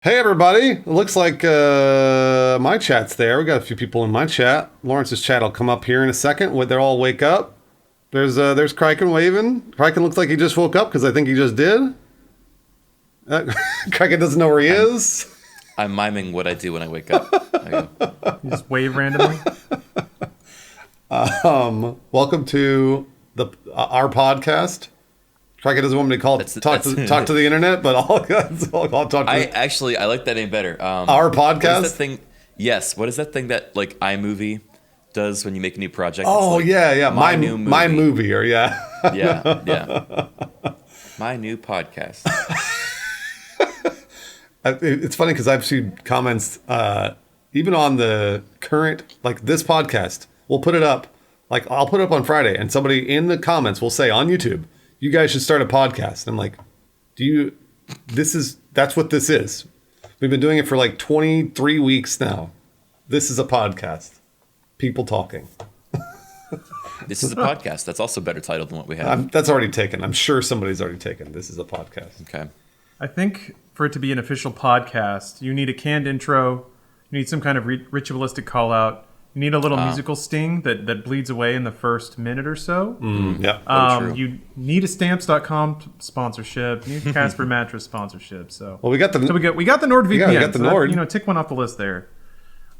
Hey everybody! It looks like my chat's there. We got a few people in my chat. Lawrence's chat will come up here in a second when they'll all wake up. There's Criken waving. Criken looks like he just woke up because I think he just did. Criken doesn't know where he is. I'm miming what I do when I wake up. There you go. You just wave randomly. Welcome to our podcast. Criken doesn't want me to talk to the internet, but I'll talk to I like that name better. our podcast. What is that thing? Yes. What is that thing that like iMovie does when you make a new project? Oh, like, yeah. My new movie. My movie, or yeah. Yeah. My new podcast. It's funny because I've seen comments, even on the current, like this podcast. We'll put it up, like I'll put it up on Friday, and somebody in the comments will say on YouTube, "You guys should start a podcast." And I'm like, that's what this is. We've been doing it for like 23 weeks now. This is a podcast. People talking. This is a podcast. That's also better titled than what we have. That's already taken. I'm sure somebody's already taken. This is a podcast. Okay. I think for it to be an official podcast, you need a canned intro. You need some kind of ritualistic call out. You need a little musical sting that bleeds away in the first minute or so. Yeah. You need a stamps.com sponsorship. You need a Casper mattress sponsorship. So Well, we got the we got the NordVPN. Yeah, we got the Nord. Tick one off the list there.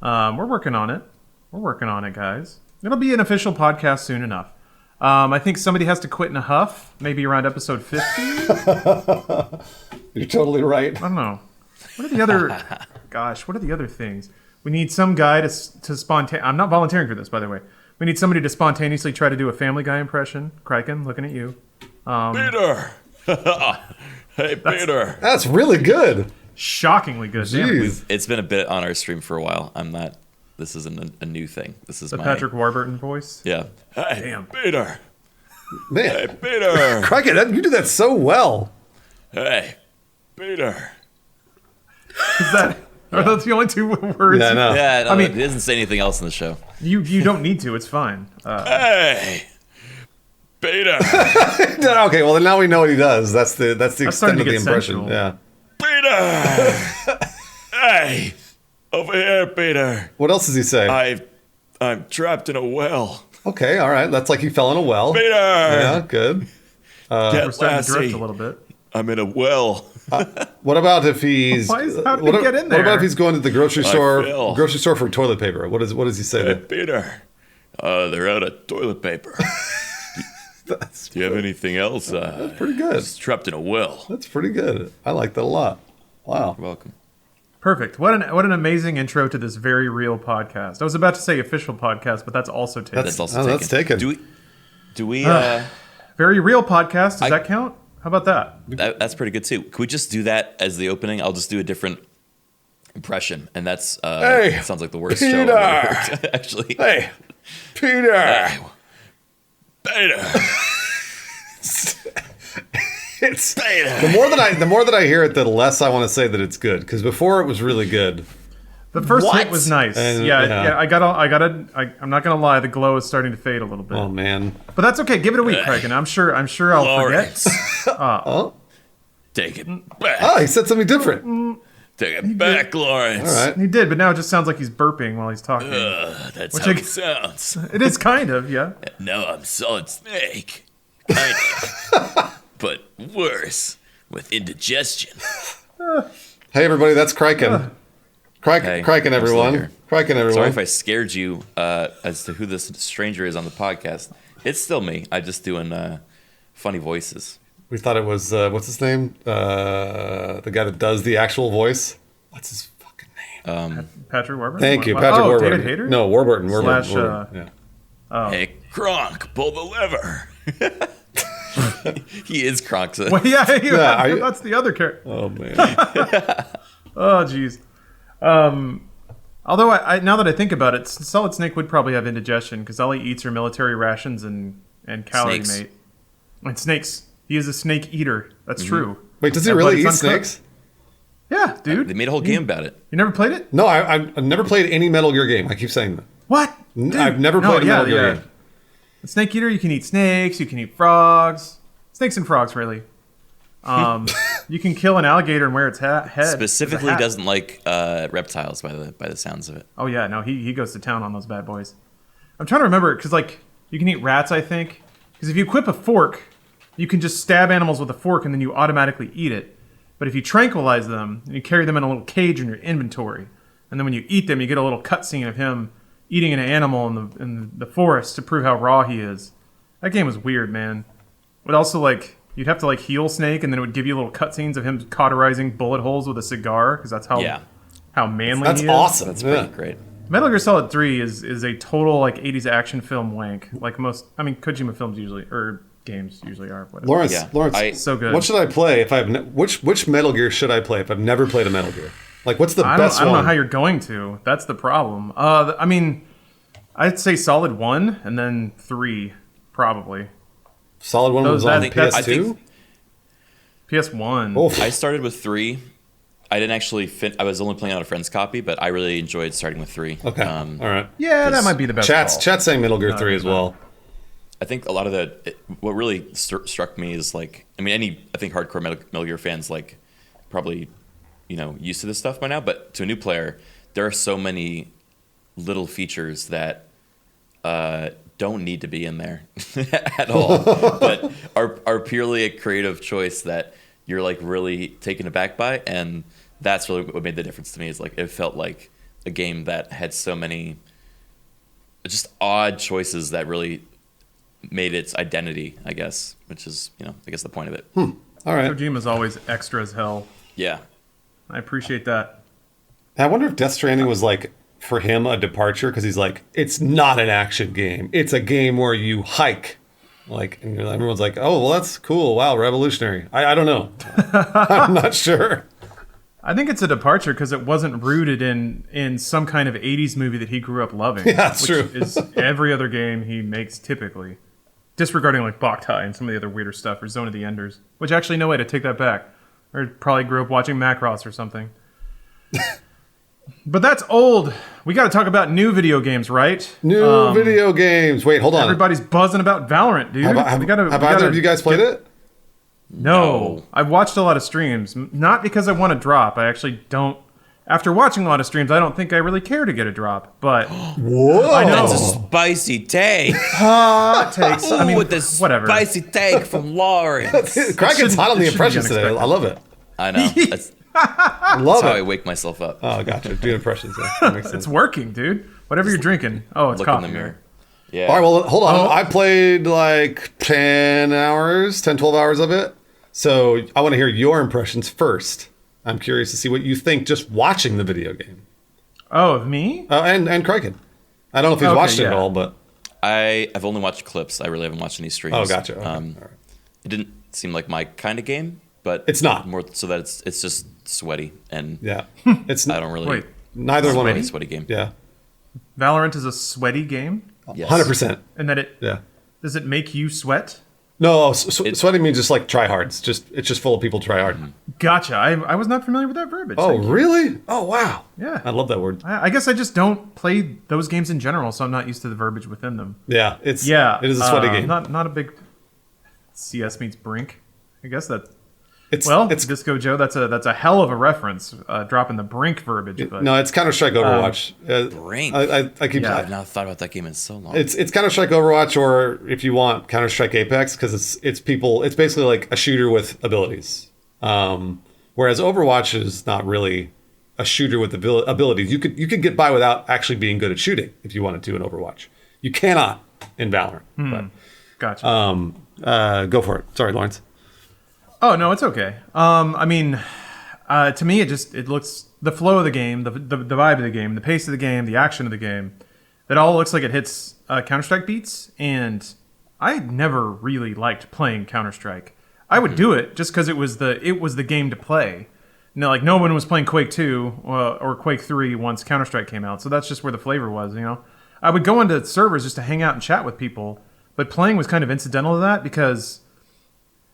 We're working on it. We're working on it, guys. It'll be an official podcast soon enough. I think somebody has to quit in a huff, maybe around episode 50. You're totally right. I don't know. What are the other? Gosh, what are the other things? We need some guy to spontaneously. I'm not volunteering for this, by the way. We need somebody to spontaneously try to do a Family Guy impression. Criken, looking at you. Peter. Hey, Peter. That's really good. Shockingly good. Damn. Jeez. It's been a bit on our stream for a while. This isn't a new thing. This is The my Patrick Warburton voice. Yeah. Hey, Damn. Peter. Man. Hey, Peter. Criken, you do that so well. Hey, Peter. Is that? Are those the only two words? Yeah, I know. Yeah, no, I mean- he doesn't say anything else in the show. You don't need to. It's fine. Hey, Peter. Okay, well then now we know what he does. That's the starting extent to of the get impression. sensual. Yeah. Peter. Hey, over here, Peter. What else does he say? I'm trapped in a well. Okay, all right. That's like he fell in a well. Peter. Yeah, good. We're starting to drift a little bit. I'm in a well. What about if he's How did he get in there? What about if he's going to the grocery fell. store for toilet paper? What does he say Hey, there? Peter. They're out of toilet paper. Do you have anything else? That's pretty good. Just trapped in a well. That's pretty good. I like that a lot. Wow. You're welcome. Perfect. What an amazing intro to this very real podcast. I was about to say official podcast, but that's also taken. That's also Oh, taken. that's taken. Do we? Very real podcast. Does that count? How about that? That's pretty good too. Could we just do that as the opening? I'll just do a different impression, and that's Hey, sounds like the worst Peter. show I've ever heard, actually. Hey, Peter. Hey, Peter. It's Peter. the more that I hear it, the less I want to say that it's good. Because before it was really good. The first What? hit was nice. And, yeah. I'm not gonna lie. The glow is starting to fade a little bit. Oh man. But that's okay. Give it a week, Criken. I'm sure I'll Lawrence. forget. Oh. Take it back. Oh, he said something different. Take it back, Lawrence. All right. He did, but now it just sounds like he's burping while he's talking. That's Which how I- it sounds. It is kind of, yeah. Now I'm Solid Snake. Kind of. But worse, with indigestion. Hey everybody, that's Criken. Hey, Criken, I'm everyone. still here. Criken, everyone. Sorry if I scared you as to who this stranger is on the podcast. It's still me. I'm just doing funny voices. We thought it was what's his name? The guy that does the actual voice. What's his fucking name? Patrick Warburton. Thank you, What? Patrick Oh, Warburton. David Hayter? No, Warburton. Warburton. Slash, Warburton. Yeah. Hey, Kronk, pull the lever. He is Kronk. So Well, yeah, are you- that's the other character. Oh man. Oh, jeez. Although now that I think about it, Solid Snake would probably have indigestion because all he eats are military rations and Calorie Snakes. Mate. And snakes. He is a snake eater. That's true. Wait, does he But really it's eat uncooked. snakes? Yeah, dude. they made a whole game about it. You never played it? No, I've never played any Metal Gear game. I keep saying that. What? Dude. I've never played a Metal Gear game. A snake eater, you can eat snakes, you can eat frogs. Snakes and frogs, really. You can kill an alligator and wear its head. as a Specifically, hat. doesn't like reptiles by the sounds of it. Oh yeah, no, he goes to town on those bad boys. I'm trying to remember because like you can eat rats, I think. Because if you equip a fork, you can just stab animals with a fork and then you automatically eat it. But if you tranquilize them and you carry them in a little cage in your inventory, and then when you eat them, you get a little cutscene of him eating an animal in the forest to prove how raw he is. That game was weird, man. But also like you'd have to like heal Snake, and then it would give you little cutscenes of him cauterizing bullet holes with a cigar because that's how manly That's he is. awesome. That's Yeah. pretty great. Metal Gear Solid 3 is a total like 80s action film wank. Like most, I mean, Kojima films usually or games usually are. Whatever. Lawrence, Yeah. Lawrence, So good. what should I play if I've which Metal Gear should I play if I've never played a Metal Gear? Like, what's the best I don't one? know how you're going to. That's the problem. I mean, I'd say Solid 1 and then 3 probably. Solid one was Those- on I think- I PS2. think- PS1. Oh, I started with 3. I didn't actually I was only playing on a friend's copy, but I really enjoyed starting with 3. okay, all right. Yeah, that might be the best. Chat's call. saying Metal Gear 3 as well. I think a lot of what really struck me is like, I mean, I think hardcore Metal Gear fans like probably, used to this stuff by now, but to a new player, there are so many little features that don't need to be in there at all, but are purely a creative choice that you're like really taken aback by, and that's really what made the difference to me. Is like it felt like a game that had so many just odd choices that really made its identity, I guess, which is, I guess the point of it. All right. Kojima's always extra as hell. Yeah. I appreciate that. I wonder if Death Stranding was like for him a departure because he's like, it's not an action game. It's a game where you hike. Like, and everyone's like, oh, well, that's cool. Wow, revolutionary. I don't know. I'm not sure. I think it's a departure because it wasn't rooted in some kind of 80s movie that he grew up loving. Yeah, that's which true. is every other game he makes typically. Disregarding like Boktai and some of the other weirder stuff, or Zone of the Enders. Which actually, no way to take that back. Or probably grew up watching Macross or something. But that's old. We got to talk about new video games, right? New video games. Wait, hold on. Everybody's buzzing about Valorant, dude. Have We gotta- we either gotta of you guys played it? No. I've watched a lot of streams. Not because I want to drop. I actually don't. After watching a lot of streams, I don't think I really care to get a drop. But Whoa. I know. That's a spicy take. hot takes. I mean, with this whatever. spicy take from Lawrence. Criken's hot on the it should be impressions today. unexpected. I love it. I know. That's I love how I it. wake myself up. Oh, gotcha. Doing impressions. Yeah, that makes sense. It's working, dude. Whatever you're drinking. Oh, it's Look in coffee. the mirror. Yeah. All right, well, hold on. Oh. I played like 10 hours, 10, 12 hours of it. So I want to hear your impressions first. I'm curious to see what you think just watching the video game. Oh, of me? And Criken. I don't know if he's Okay, watched it at yeah. all, but I've only watched clips. I really haven't watched any streams. oh, gotcha. Okay. All right. It didn't seem like my kind of game, but It's not. more so that it's just sweaty, and Yeah, it's I don't really Wait, neither one of sweaty us. sweaty game. Yeah, Valorant is a sweaty game? Yes. 100%. And that it Yeah. does it make you sweat? No, sweating means just like try hard. It's just full of people try hard. Gotcha. I was not familiar with that verbiage. Oh, Thank you. really? Oh, wow. Yeah. I love that word. I guess I just don't play those games in general, so I'm not used to the verbiage within them. Yeah, it is a sweaty game. Not a big CS meets Brink. I guess that. It's It's Disco Joe. That's a hell of a reference. Dropping the Brink verbiage. But no, it's Counter Strike Overwatch. Brink. I keep. Yeah. I've not thought about that game in so long. It's Counter Strike Overwatch, or if you want Counter Strike Apex, because it's people. It's basically like a shooter with abilities. Whereas Overwatch is not really a shooter with abilities. You could get by without actually being good at shooting if you wanted to in Overwatch. You cannot in Valorant. gotcha. But go for it. Sorry, Lawrence. Oh no, it's okay. I mean, to me, it looks the flow of the game, the vibe of the game, the pace of the game, the action of the game. It all looks like it hits Counter Strike beats, and I never really liked playing Counter Strike. I would do it just because it was the game to play. Like no one was playing Quake 2 or Quake 3 once Counter Strike came out, so that's just where the flavor was. I would go into servers just to hang out and chat with people, but playing was kind of incidental to that because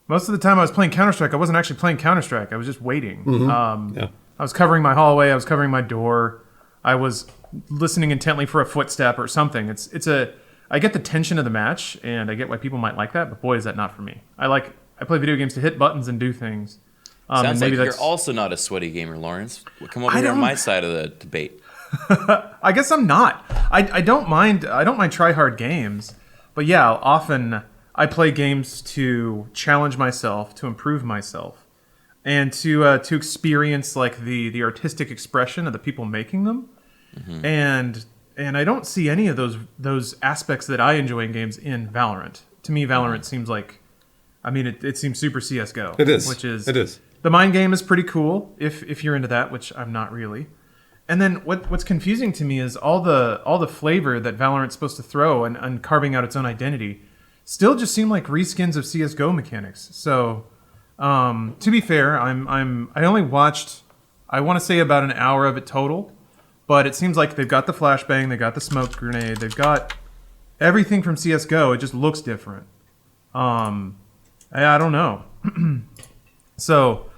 most of the time I was playing Counter-Strike, I wasn't actually playing Counter-Strike. I was just waiting. Yeah. I was covering my hallway. I was covering my door. I was listening intently for a footstep or something. I get the tension of the match, and I get why people might like that, but boy, is that not for me. I like I play video games to hit buttons and do things. Sounds and like maybe you're that's, also not a sweaty gamer, Lawrence. Come over I here on don't- my side of the debate. I guess I'm not. I don't mind. I don't mind try hard games, but yeah, often I play games to challenge myself, to improve myself, and to experience like the artistic expression of the people making them. And I don't see any of those aspects that I enjoy in games in Valorant. To me, Valorant seems like, I mean, it seems super CS:GO. It is. Which is It is. The mind game is pretty cool if you're into that, which I'm not really. And then what's confusing to me is all the flavor that Valorant's supposed to throw and carving out its own identity still just seem like reskins of CS:GO mechanics. So to be fair, I only watched, I want to say, about an hour of it total, but it seems like they've got the flashbang, they've got the smoke grenade, they've got everything from CS:GO. It just looks different. I don't know. So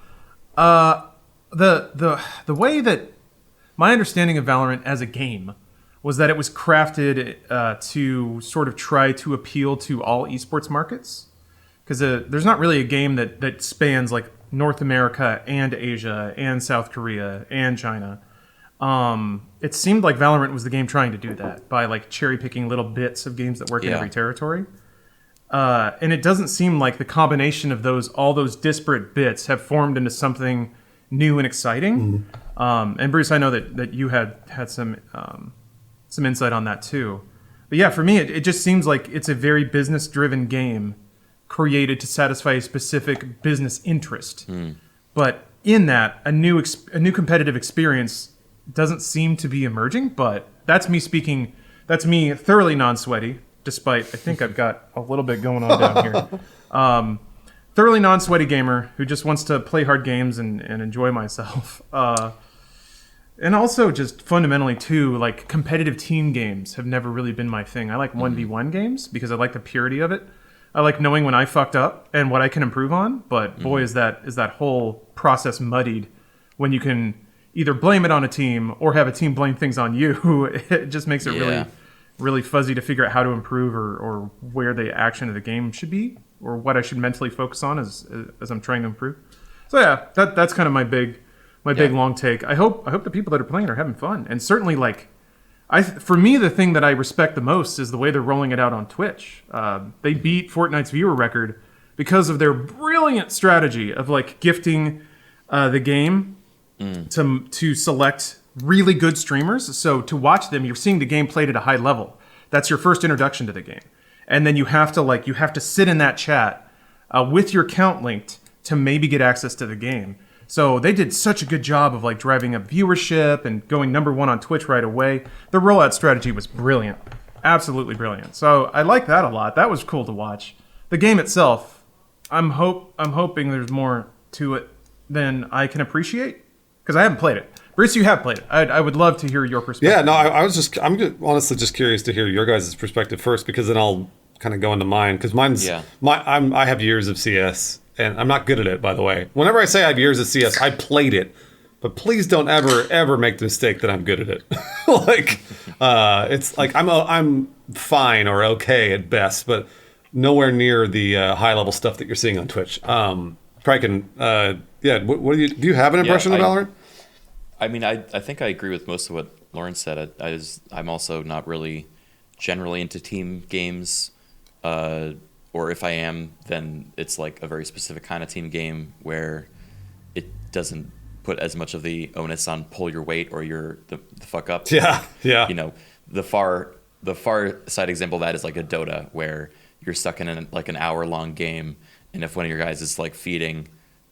the way that my understanding of Valorant as a game was that it was crafted to sort of try to appeal to all esports markets. Because there's not really a game that spans like North America and Asia and South Korea and China. It seemed like Valorant was the game trying to do that by like cherry picking little bits of games that work in every territory. And it doesn't seem like the combination of all those disparate bits have formed into something new and exciting. And Bruce, I know that you had some insight on that too. But yeah, for me, it just seems like it's a very business-driven game created to satisfy a specific business interest. But in that, a new competitive experience doesn't seem to be emerging. But that's me speaking. That's me thoroughly non-sweaty. Despite, I think I've got a little bit going on down here. Thoroughly non-sweaty gamer who just wants to play hard games and enjoy myself. And also just fundamentally too, like competitive team games have never really been my thing. I like 1v1 games because I like the purity of it. I like knowing when I fucked up and what I can improve on. But boy, is that whole process muddied when you can either blame it on a team or have a team blame things on you. It just makes it really fuzzy to figure out how to improve or where the action of the game should be or what I should mentally focus on as I'm trying to improve. So yeah, that's kind of my big long take. I hope the people that are playing are having fun. And certainly like for me, the thing that I respect the most is the way they're rolling it out on Twitch. They beat Fortnite's viewer record because of their brilliant strategy of like gifting the game to select really good streamers. So to watch them, you're seeing the game played at a high level. That's your first introduction to the game. And then you have to sit in that chat with your account linked to maybe get access to the game. So they did such a good job of like driving up viewership and going #1 on Twitch right away. The rollout strategy was brilliant. Absolutely brilliant. So I like that a lot. That was cool to watch. The game itself, I'm hoping there's more to it than I can appreciate because I haven't played it. Bruce, you have played it. I would love to hear your perspective. Yeah, no, I'm honestly just curious to hear your guys' perspective first, because then I'll kind of go into mine, because I have years of CS, and I'm not good at it, by the way. Whenever I say I have years of CS, I played it, but please don't ever make the mistake that I'm good at it. Like, it's like I'm fine or okay at best, but nowhere near the high level stuff that you're seeing on Twitch. Criken, what do you have an impression of Valorant? I mean, I think I agree with most of what Lawrence said. I'm also not really generally into team games, or if I am, then it's like a very specific kind of team game where it doesn't put as much of the onus on pull your weight or you're the fuck up. Yeah. You know, the far side example of that is like a Dota where you're stuck in like an hour-long game, and if one of your guys is like feeding,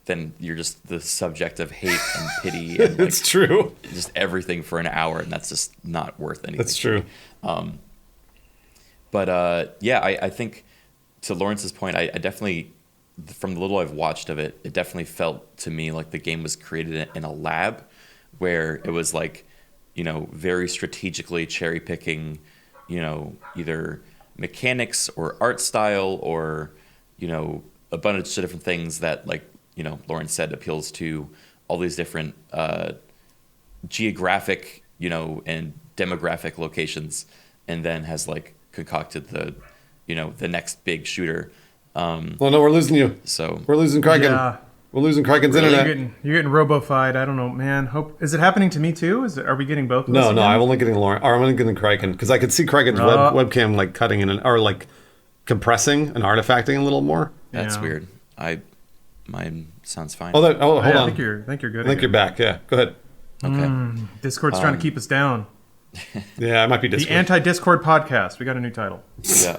then you're just the subject of hate and pity and like, it's true. Just everything for an hour, and that's just not worth anything. That's true. I think to Lawrence's point, I definitely, from the little I've watched of it, it definitely felt to me like the game was created in a lab where it was like, you know, very strategically cherry picking, you know, either mechanics or art style or, you know, a bunch of different things that, like, you know, Lawrence said, appeals to all these different geographic, you know, and demographic locations, and then has like concocted the, you know, the next big shooter. Well, no, we're losing you. So We're losing Criken. Yeah. We're losing Criken's You're internet. getting robo-fied. I don't know, man. Hope is it happening to me too? Are we getting both? Of us No, again? I'm only getting Lauren. Or I'm only getting Criken because I could see Criken's webcam like cutting in or like compressing and artifacting a little more. that's Yeah. weird. Mine sounds fine. Hold Yeah, on. I think you're good. I think you're back. Yeah, go ahead. Okay. Discord's trying to keep us down. Yeah, it might be The Discord. anti-Discord podcast. We got a new title. Yeah.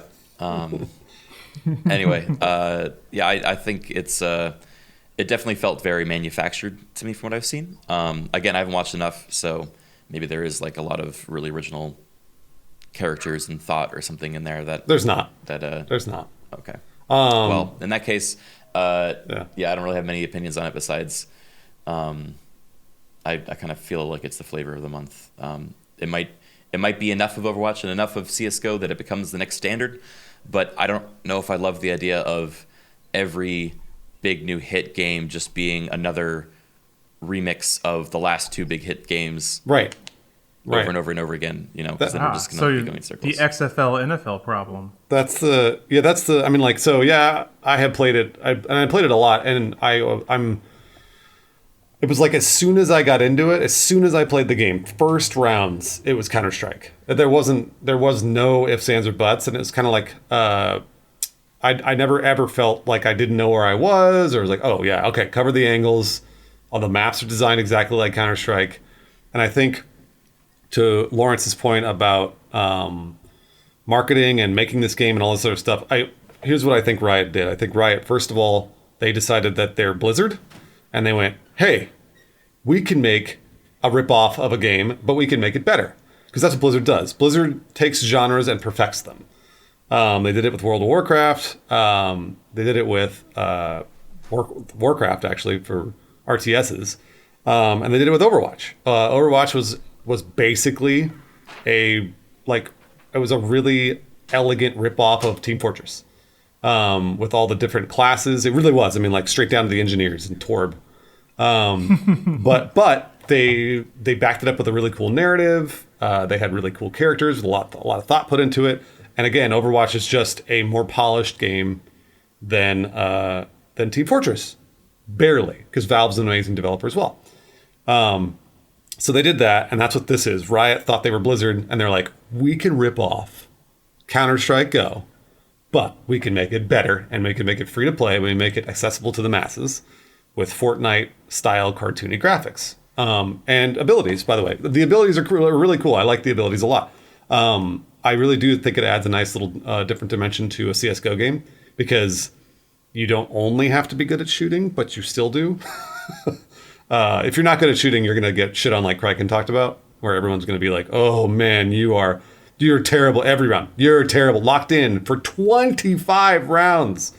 Anyway, I think it definitely felt very manufactured to me from what I've seen. Again, I haven't watched enough, so maybe there is like a lot of really original characters and thought or something in there that There's not. that There's not. okay. Well, in that case, I don't really have many opinions on it besides I kind of feel like it's the flavor of the month. It might be enough of Overwatch and enough of CS:GO that it becomes the next standard, but I don't know if I love the idea of every big new hit game just being another remix of the last two big hit games Right. over and over and over again, because then we're just going to be going in circles. the XFL NFL problem. That's the I mean, like, so yeah, I have played it. I played it a lot, and it was like as soon as I got into it, as soon as I played the game, first rounds, it was Counter-Strike. There was no ifs, ands, or buts, and it was kind of like I never ever felt like I didn't know where I was, or was like, oh yeah, okay, cover the angles. All the maps are designed exactly like Counter-Strike, and I think to Lawrence's point about marketing and making this game and all this other stuff, here's what I think Riot did. I think Riot, first of all, they decided that they're Blizzard, and they went, hey, we can make a ripoff of a game, but we can make it better. Because that's what Blizzard does. Blizzard takes genres and perfects them. They did it with World of Warcraft. They did it with Warcraft, actually, for RTSs. And they did it with Overwatch. Overwatch was basically it was a really elegant ripoff of Team Fortress. With all the different classes. It really was. I mean, like straight down to the engineers and Torb. But they backed it up with a really cool narrative. They had really cool characters with a lot of thought put into it. And again, Overwatch is just a more polished game than Team Fortress, barely, because Valve's an amazing developer as well. So they did that, and that's what this is. Riot thought they were Blizzard, and they're like, we can rip off Counter-Strike Go, but we can make it better, and we can make it free to play. We make it accessible to the masses with Fortnite-style cartoony graphics and abilities. By the way, the abilities are really cool. I like the abilities a lot. I really do think it adds a nice little different dimension to a CS:GO game because you don't only have to be good at shooting, but you still do. If you're not good at shooting, you're gonna get shit on like Criken talked about, where everyone's gonna be like, "Oh man, you're terrible every round. You're terrible. Locked in for 25 rounds.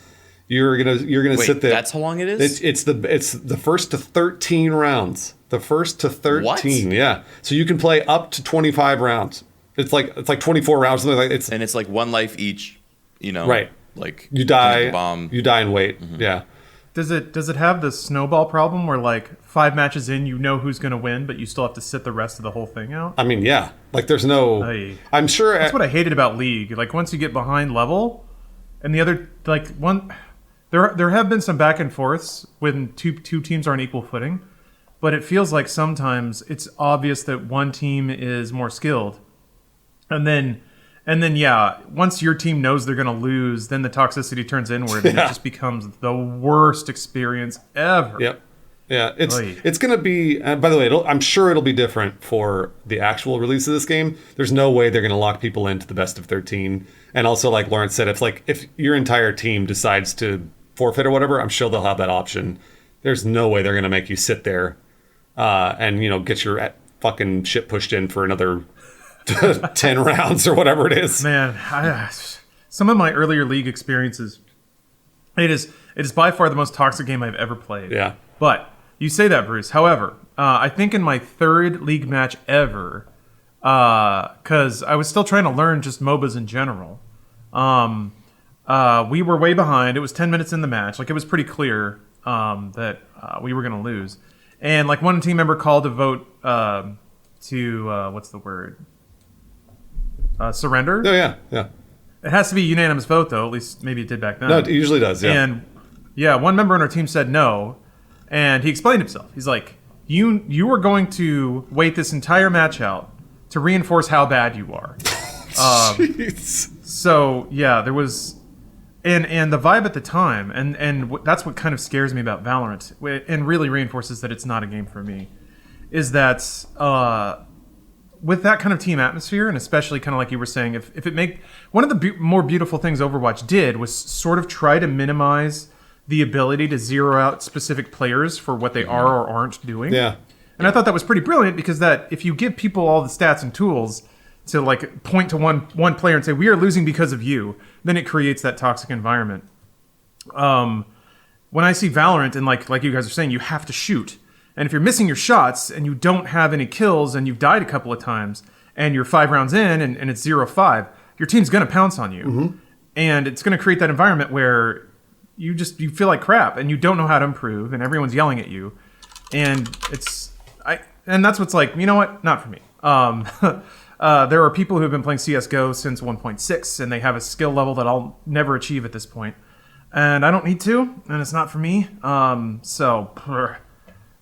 You're gonna Wait, sit there. that's how long it is? It's the first to 13 rounds. The first to 13. What? Yeah. So you can play up to 25 rounds. It's like 24 rounds. Something like and it's like one life each. Right. Like you die. Bomb. You die and wait. Mm-hmm. Yeah. Does it have the snowball problem where like 5 matches in you know who's going to win, but you still have to sit the rest of the whole thing out? I mean, yeah. Like there's no. I'm sure. That's what I hated about League. Like once you get behind level, and the other like one, there have been some back and forths when two teams are on equal footing, but it feels like sometimes it's obvious that one team is more skilled, and then yeah, once your team knows they're going to lose, then the toxicity turns inward, and it just becomes the worst experience ever. Yep. Yeah, it's going to be. By the way, I'm sure it'll be different for the actual release of this game. There's no way they're going to lock people into the best of 13. And also, like Lawrence said, if your entire team decides to forfeit or whatever, I'm sure they'll have that option. There's no way they're going to make you sit there and get your fucking shit pushed in for another 10 rounds or whatever it is. Man, some of my earlier League experiences, it is by far the most toxic game I've ever played. Yeah. But you say that, Bruce. However, I think in my third League match ever, because I was still trying to learn just MOBAs in general, we were way behind. It was 10 minutes in the match. Like, it was pretty clear that we were going to lose. And, like, one team member called to vote to, what's the word? Surrender? Oh, yeah, yeah. It has to be a unanimous vote, though. At least maybe it did back then. No, it usually does. Yeah. And yeah, one member on our team said no, and he explained himself. He's like, "You were going to wait this entire match out to reinforce how bad you are." Jeez. So yeah, there was, and the vibe at the time, and that's what kind of scares me about Valorant, and really reinforces that it's not a game for me, is that with that kind of team atmosphere, and especially kind of like you were saying, if it make one of the more beautiful things Overwatch did was sort of try to minimize the ability to zero out specific players for what they are or aren't doing. Yeah. And I thought that was pretty brilliant because that if you give people all the stats and tools to like point to one player and say we are losing because of you, then it creates that toxic environment. When I see Valorant and like you guys are saying, you have to shoot. And if you're missing your shots and you don't have any kills and you've died a couple of times and you're 5 rounds in and it's 0-5, your team's going to pounce on you. Mm-hmm. And it's going to create that environment where you feel like crap and you don't know how to improve and everyone's yelling at you. And that's what's like, you know what? Not for me. There are people who have been playing CSGO since 1.6 and they have a skill level that I'll never achieve at this point. And I don't need to, and it's not for me.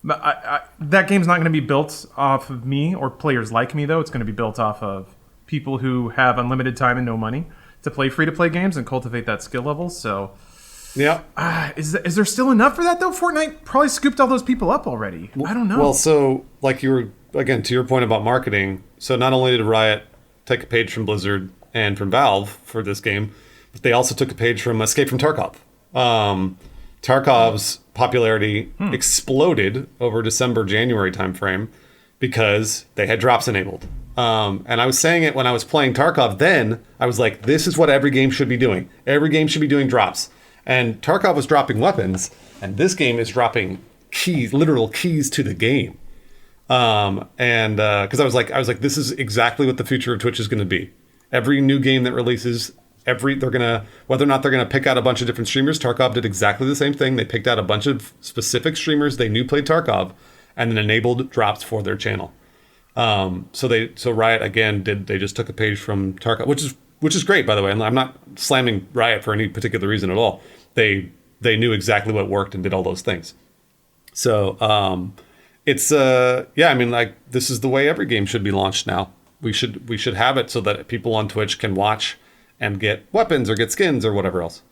That game's not going to be built off of me or players like me, though. It's going to be built off of people who have unlimited time and no money to play free-to-play games and cultivate that skill level. So, yeah. Is there still enough for that, though? Fortnite probably scooped all those people up already. I don't know. Well, so, like you were, again, to your point about marketing, so not only did Riot take a page from Blizzard and from Valve for this game, but they also took a page from Escape from Tarkov. Tarkov's popularity exploded over December-January timeframe because they had drops enabled. And I was saying it when I was playing Tarkov then. I was like, this is what every game should be doing. Every game should be doing drops. And Tarkov was dropping weapons, and this game is dropping keys, literal keys to the game. Because I was like, this is exactly what the future of Twitch is going to be. Every new game that releases, whether or not they're gonna pick out a bunch of different streamers. Tarkov did exactly the same thing. They picked out a bunch of specific streamers they knew played Tarkov, and then enabled drops for their channel. So Riot again they just took a page from Tarkov, which is great, by the way. And I'm not slamming Riot for any particular reason at all. They knew exactly what worked and did all those things. So it's I mean, like, this is the way every game should be launched now. We should have it so that people on Twitch can watch and get weapons or get skins or whatever else.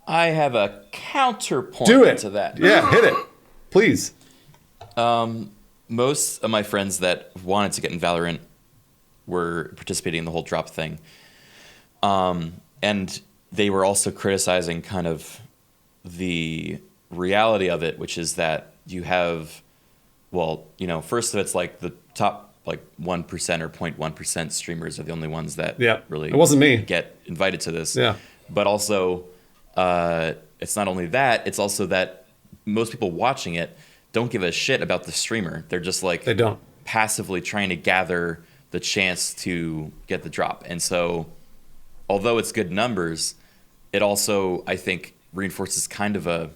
I have a counterpoint to that. Yeah, hit it, please. Most of my friends that wanted to get in Valorant were participating in the whole drop thing. And they were also criticizing kind of the reality of it, which is that you have, first of it's like the top 1% or 0.1% streamers are the only ones that really it wasn't me. Get invited to this. Yeah. But also, it's not only that, it's also that most people watching it don't give a shit about the streamer. They're just they don't passively trying to gather the chance to get the drop. And so, although it's good numbers, it also, I think, reinforces kind of a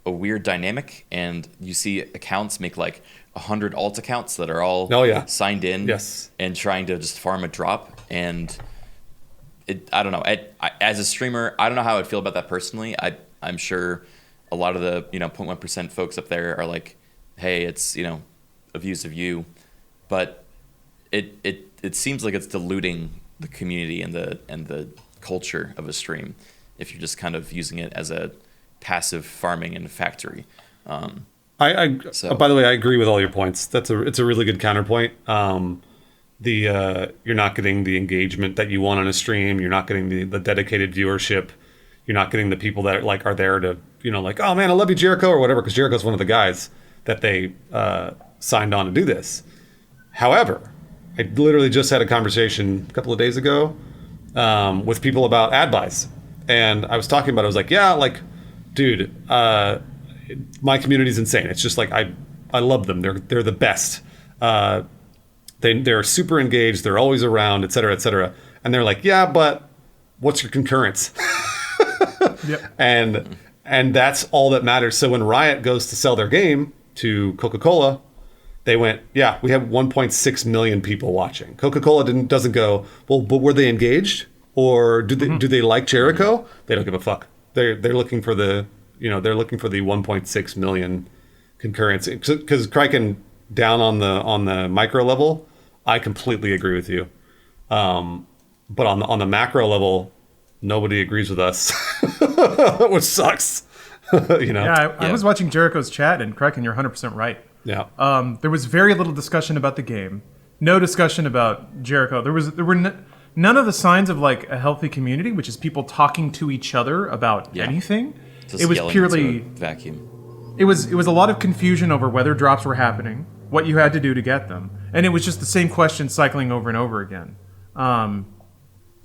weird dynamic. And you see accounts make 100 alt accounts that are all signed in and trying to just farm a drop. And I don't know. As a streamer, I don't know how I'd feel about that personally. I'm sure a lot of the 0.1% folks up there are like, hey, it's a views of you, but it seems like it's diluting the community and the culture of a stream if you're just kind of using it as a passive farming in a factory. By the way, I agree with all your points. It's a really good counterpoint. You're not getting the engagement that you want on a stream. You're not getting the dedicated viewership. You're not getting the people that are there to oh man, I love you, Jericho, or whatever, because Jericho's one of the guys that they signed on to do this. However, I literally just had a conversation a couple of days ago with people about ad buys, and I was talking about it. I was like, dude, my community's insane. It's just I love them. They're the best. They're super engaged. They're always around, et cetera, et cetera. And they're like, yeah, but what's your concurrence? Yep. And that's all that matters. So when Riot goes to sell their game to Coca-Cola, they went, yeah, we have 1.6 million people watching. Coca-Cola doesn't go, well, but were they engaged? or do they like Jericho? They don't give a fuck. They're looking for the 1.6 million concurrency, because Criken, down on the micro level, I completely agree with you. But on the macro level, nobody agrees with us, which sucks. Yeah, I was watching Jericho's chat, and Criken, you're 100% right. Yeah. There was very little discussion about the game. No discussion about Jericho. There were none of the signs of like a healthy community, which is people talking to each other about anything. Just it was yelling purely into a vacuum. It was a lot of confusion over whether drops were happening, what you had to do to get them, and it was just the same question cycling over and over again.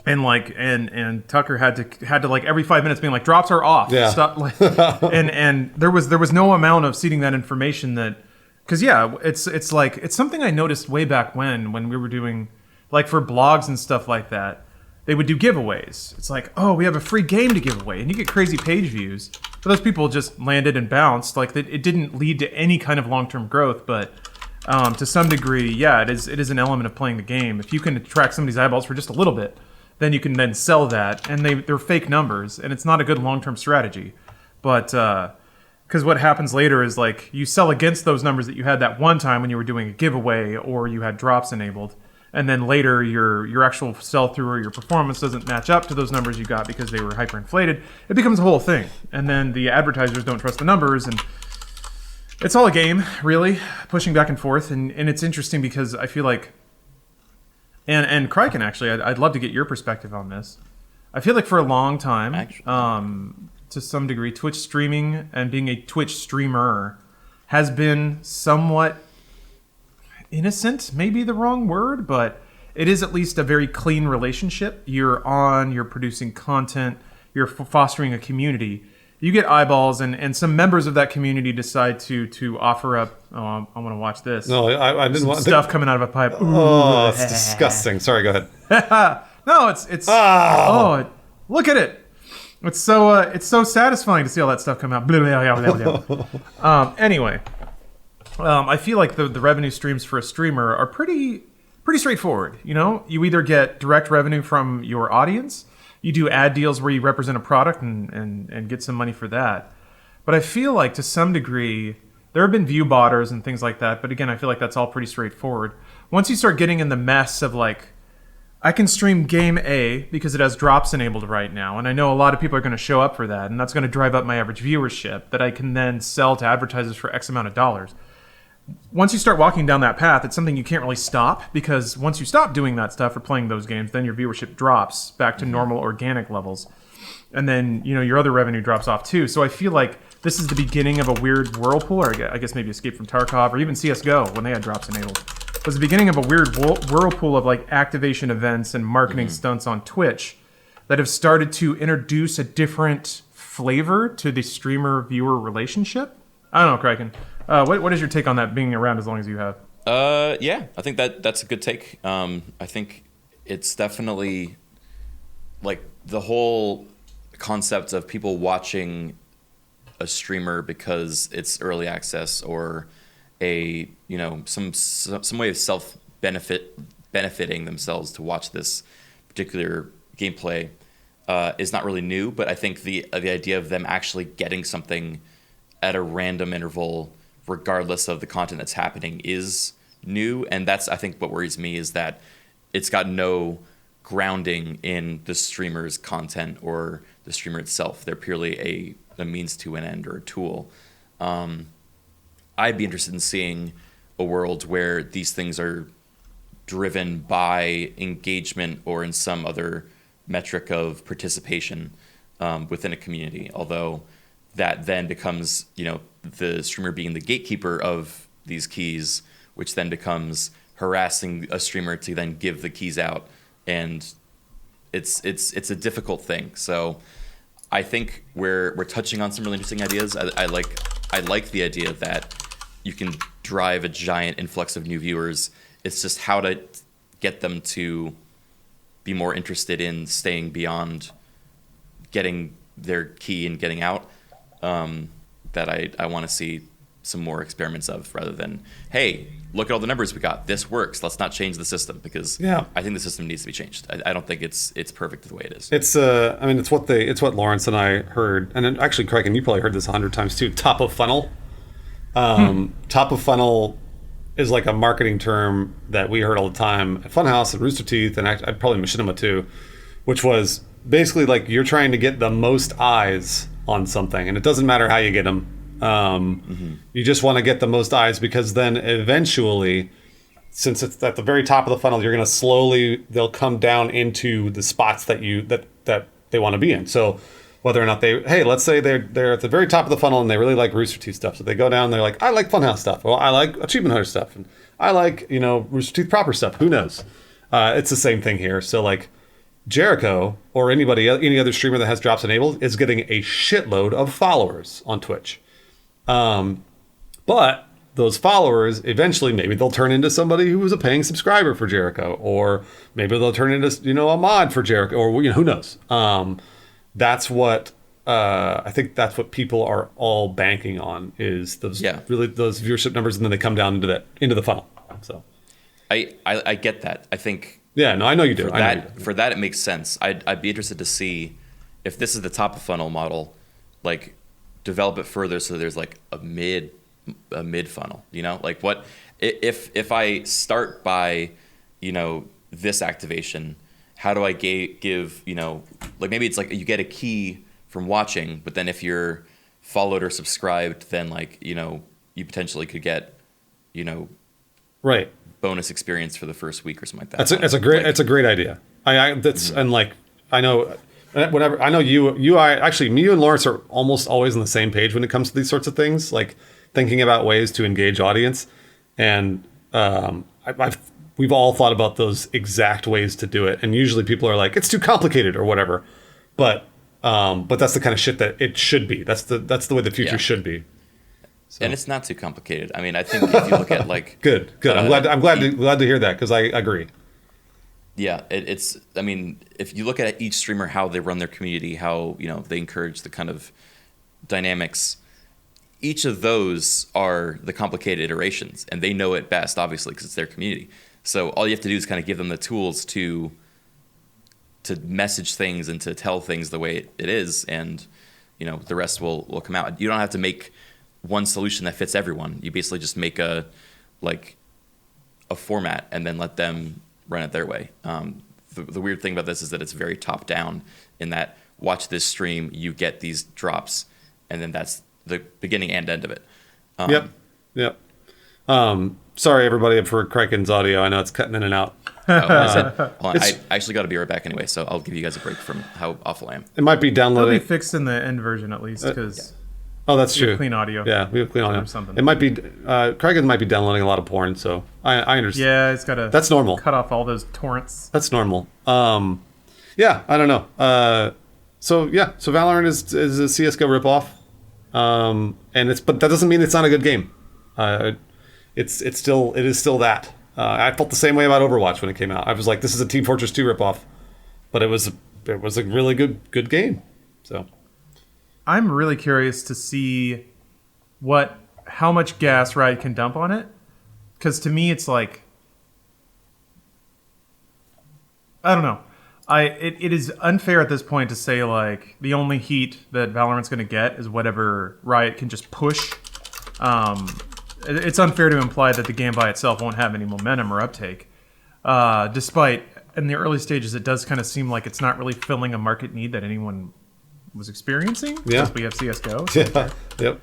And Tucker had to like every 5 minutes being like, drops are off. Yeah. Stop, like, and there was no amount of seeding that information that, because it's like, it's something I noticed way back when we were doing, like, for blogs and stuff like that, they would do giveaways. It's like, oh, we have a free game to give away, and you get crazy page views. But those people just landed and bounced. Like, it didn't lead to any kind of long-term growth, but to some degree, yeah, it is an element of playing the game. If you can attract somebody's eyeballs for just a little bit, then you can then sell that, and they're fake numbers, and it's not a good long-term strategy. But because what happens later is, like, you sell against those numbers that you had that one time when you were doing a giveaway or you had drops enabled, and then later your actual sell-through or your performance doesn't match up to those numbers you got because they were hyperinflated. It becomes a whole thing, and then the advertisers don't trust the numbers, and it's all a game, really, pushing back and forth. And it's interesting because I feel like, and Criken, actually, I'd love to get your perspective on this. I feel like for a long time, to some degree, Twitch streaming and being a Twitch streamer has been somewhat innocent, maybe the wrong word, but it is at least a very clean relationship. You're producing content, you're fostering a community. You get eyeballs, and some members of that community decide to offer up. Oh, I want to watch this. No, I didn't want stuff coming out of a pipe. Oh, it's disgusting. Sorry, go ahead. No, it's. Oh, look at it. It's so satisfying to see all that stuff come out. Anyway, I feel like the revenue streams for a streamer are pretty straightforward. You know, you either get direct revenue from your audience, you do ad deals where you represent a product and get some money for that. But I feel like to some degree there have been view botters and things like that. But again, I feel like that's all pretty straightforward. Once you start getting in the mess of like, I can stream game A because it has drops enabled right now, and I know a lot of people are going to show up for that, and that's going to drive up my average viewership that I can then sell to advertisers for X amount of dollars. Once you start walking down that path, it's something you can't really stop, because once you stop doing that stuff or playing those games, then your viewership drops back to normal organic levels. And then, you know, your other revenue drops off too. So I feel like this is the beginning of a weird whirlpool, or I guess maybe Escape from Tarkov, or even CSGO when they had drops enabled. It was the beginning of a weird whirlpool of like activation events and marketing stunts on Twitch that have started to introduce a different flavor to the streamer-viewer relationship. I don't know, Criken. What is your take on that, being around as long as you have? Yeah, I think that's a good take. I think it's definitely like the whole concept of people watching a streamer because it's early access or a, you know, some way of benefiting themselves to watch this particular gameplay is not really new. But I think the idea of them actually getting something at a random interval, regardless of the content that's happening, is new. And that's, I think, what worries me, is that it's got no grounding in the streamer's content or the streamer itself. They're purely a means to an end or a tool. I'd be interested in seeing a world where these things are driven by engagement or in some other metric of participation within a community. Although that then becomes, you know, the streamer being the gatekeeper of these keys, which then becomes harassing a streamer to then give the keys out, and it's a difficult thing. So I think we're touching on some really interesting ideas. I like the idea that you can drive a giant influx of new viewers. It's just how to get them to be more interested in staying beyond getting their key and getting out. That I want to see some more experiments of, rather than, hey, look at all the numbers we got. This works. Let's not change the system, because I think the system needs to be changed. I don't think it's perfect the way it is. It's I mean, it's what Lawrence and I heard, and then actually, Criken, you probably heard this 100 times too. Top of funnel. Top of funnel is like a marketing term that we heard all the time at Funhouse and Rooster Teeth, and I'd probably Machinima too, which was basically like you're trying to get the most eyes on something, and it doesn't matter how you get them. You just want to get the most eyes, because then eventually, since it's at the very top of the funnel, you're going to they'll come down into the spots that they want to be in. So whether or not let's say they're at the very top of the funnel and they really like Rooster Teeth stuff. So they go down, they're like, I like Funhouse stuff. Well, I like Achievement Hunter stuff. And I like, Rooster Teeth proper stuff. Who knows? It's the same thing here. So like Jericho or any other streamer that has drops enabled is getting a shitload of followers on Twitch. But those followers, eventually, maybe they'll turn into somebody who was a paying subscriber for Jericho, or maybe they'll turn into, a mod for Jericho, or, who knows? That's what, I think that's what people are all banking on, is those viewership numbers, and then they come down into the funnel. So I get that. I think. Yeah, no, I know you do. For that, it makes sense. I'd be interested to see if this is the top of funnel model, like, develop it further so there's like a mid funnel, like what if I start by this activation, how do I give like maybe it's like you get a key from watching, but then if you're followed or subscribed, then like you potentially could get right bonus experience for the first week or something like that. That's a great idea. And like I know. Whatever. I know you and Lawrence are almost always on the same page when it comes to these sorts of things, like thinking about ways to engage audience. And we've all thought about those exact ways to do it. And usually people are like, it's too complicated or whatever. But that's the kind of shit that it should be. That's the way the future should be. So. And it's not too complicated. I mean, I think if you look at like good. I'm glad to hear that, because I agree. Yeah, it's. I mean, if you look at each streamer, how they run their community, how they encourage the kind of dynamics, each of those are the complicated iterations, and they know it best, obviously, because it's their community. So all you have to do is kind of give them the tools to message things and to tell things the way it is, and the rest will come out. You don't have to make one solution that fits everyone. You basically just make a format and then let them run it their way. The weird thing about this is that it's very top down, in that watch this stream, you get these drops, and then that's the beginning and end of it. Yep. Sorry everybody for Criken's audio. I know it's cutting in and out. I actually got to be right back anyway, so I'll give you guys a break from how awful I am. It might be downloading. It'll be fixed in the end version at least, because oh, that's true. Clean audio. Yeah, we have clean audio. Or something. It might be Criken might be downloading a lot of porn, so I understand. Yeah, it's got to. That's normal. Cut off all those torrents. That's normal. Yeah, I don't know. So Valorant is a CS:GO ripoff, but that doesn't mean it's not a good game. It is still that. I felt the same way about Overwatch when it came out. I was like, this is a Team Fortress 2 ripoff, but it was a really good game. So I'm really curious to see how much gas Riot can dump on it, because to me it's like, I don't know. It is unfair at this point to say like the only heat that Valorant's going to get is whatever Riot can just push. It's unfair to imply that the game by itself won't have any momentum or uptake, despite in the early stages it does kind of seem like it's not really filling a market need that anyone was experiencing. Yeah, because we have CS:GO. So yeah. Yep.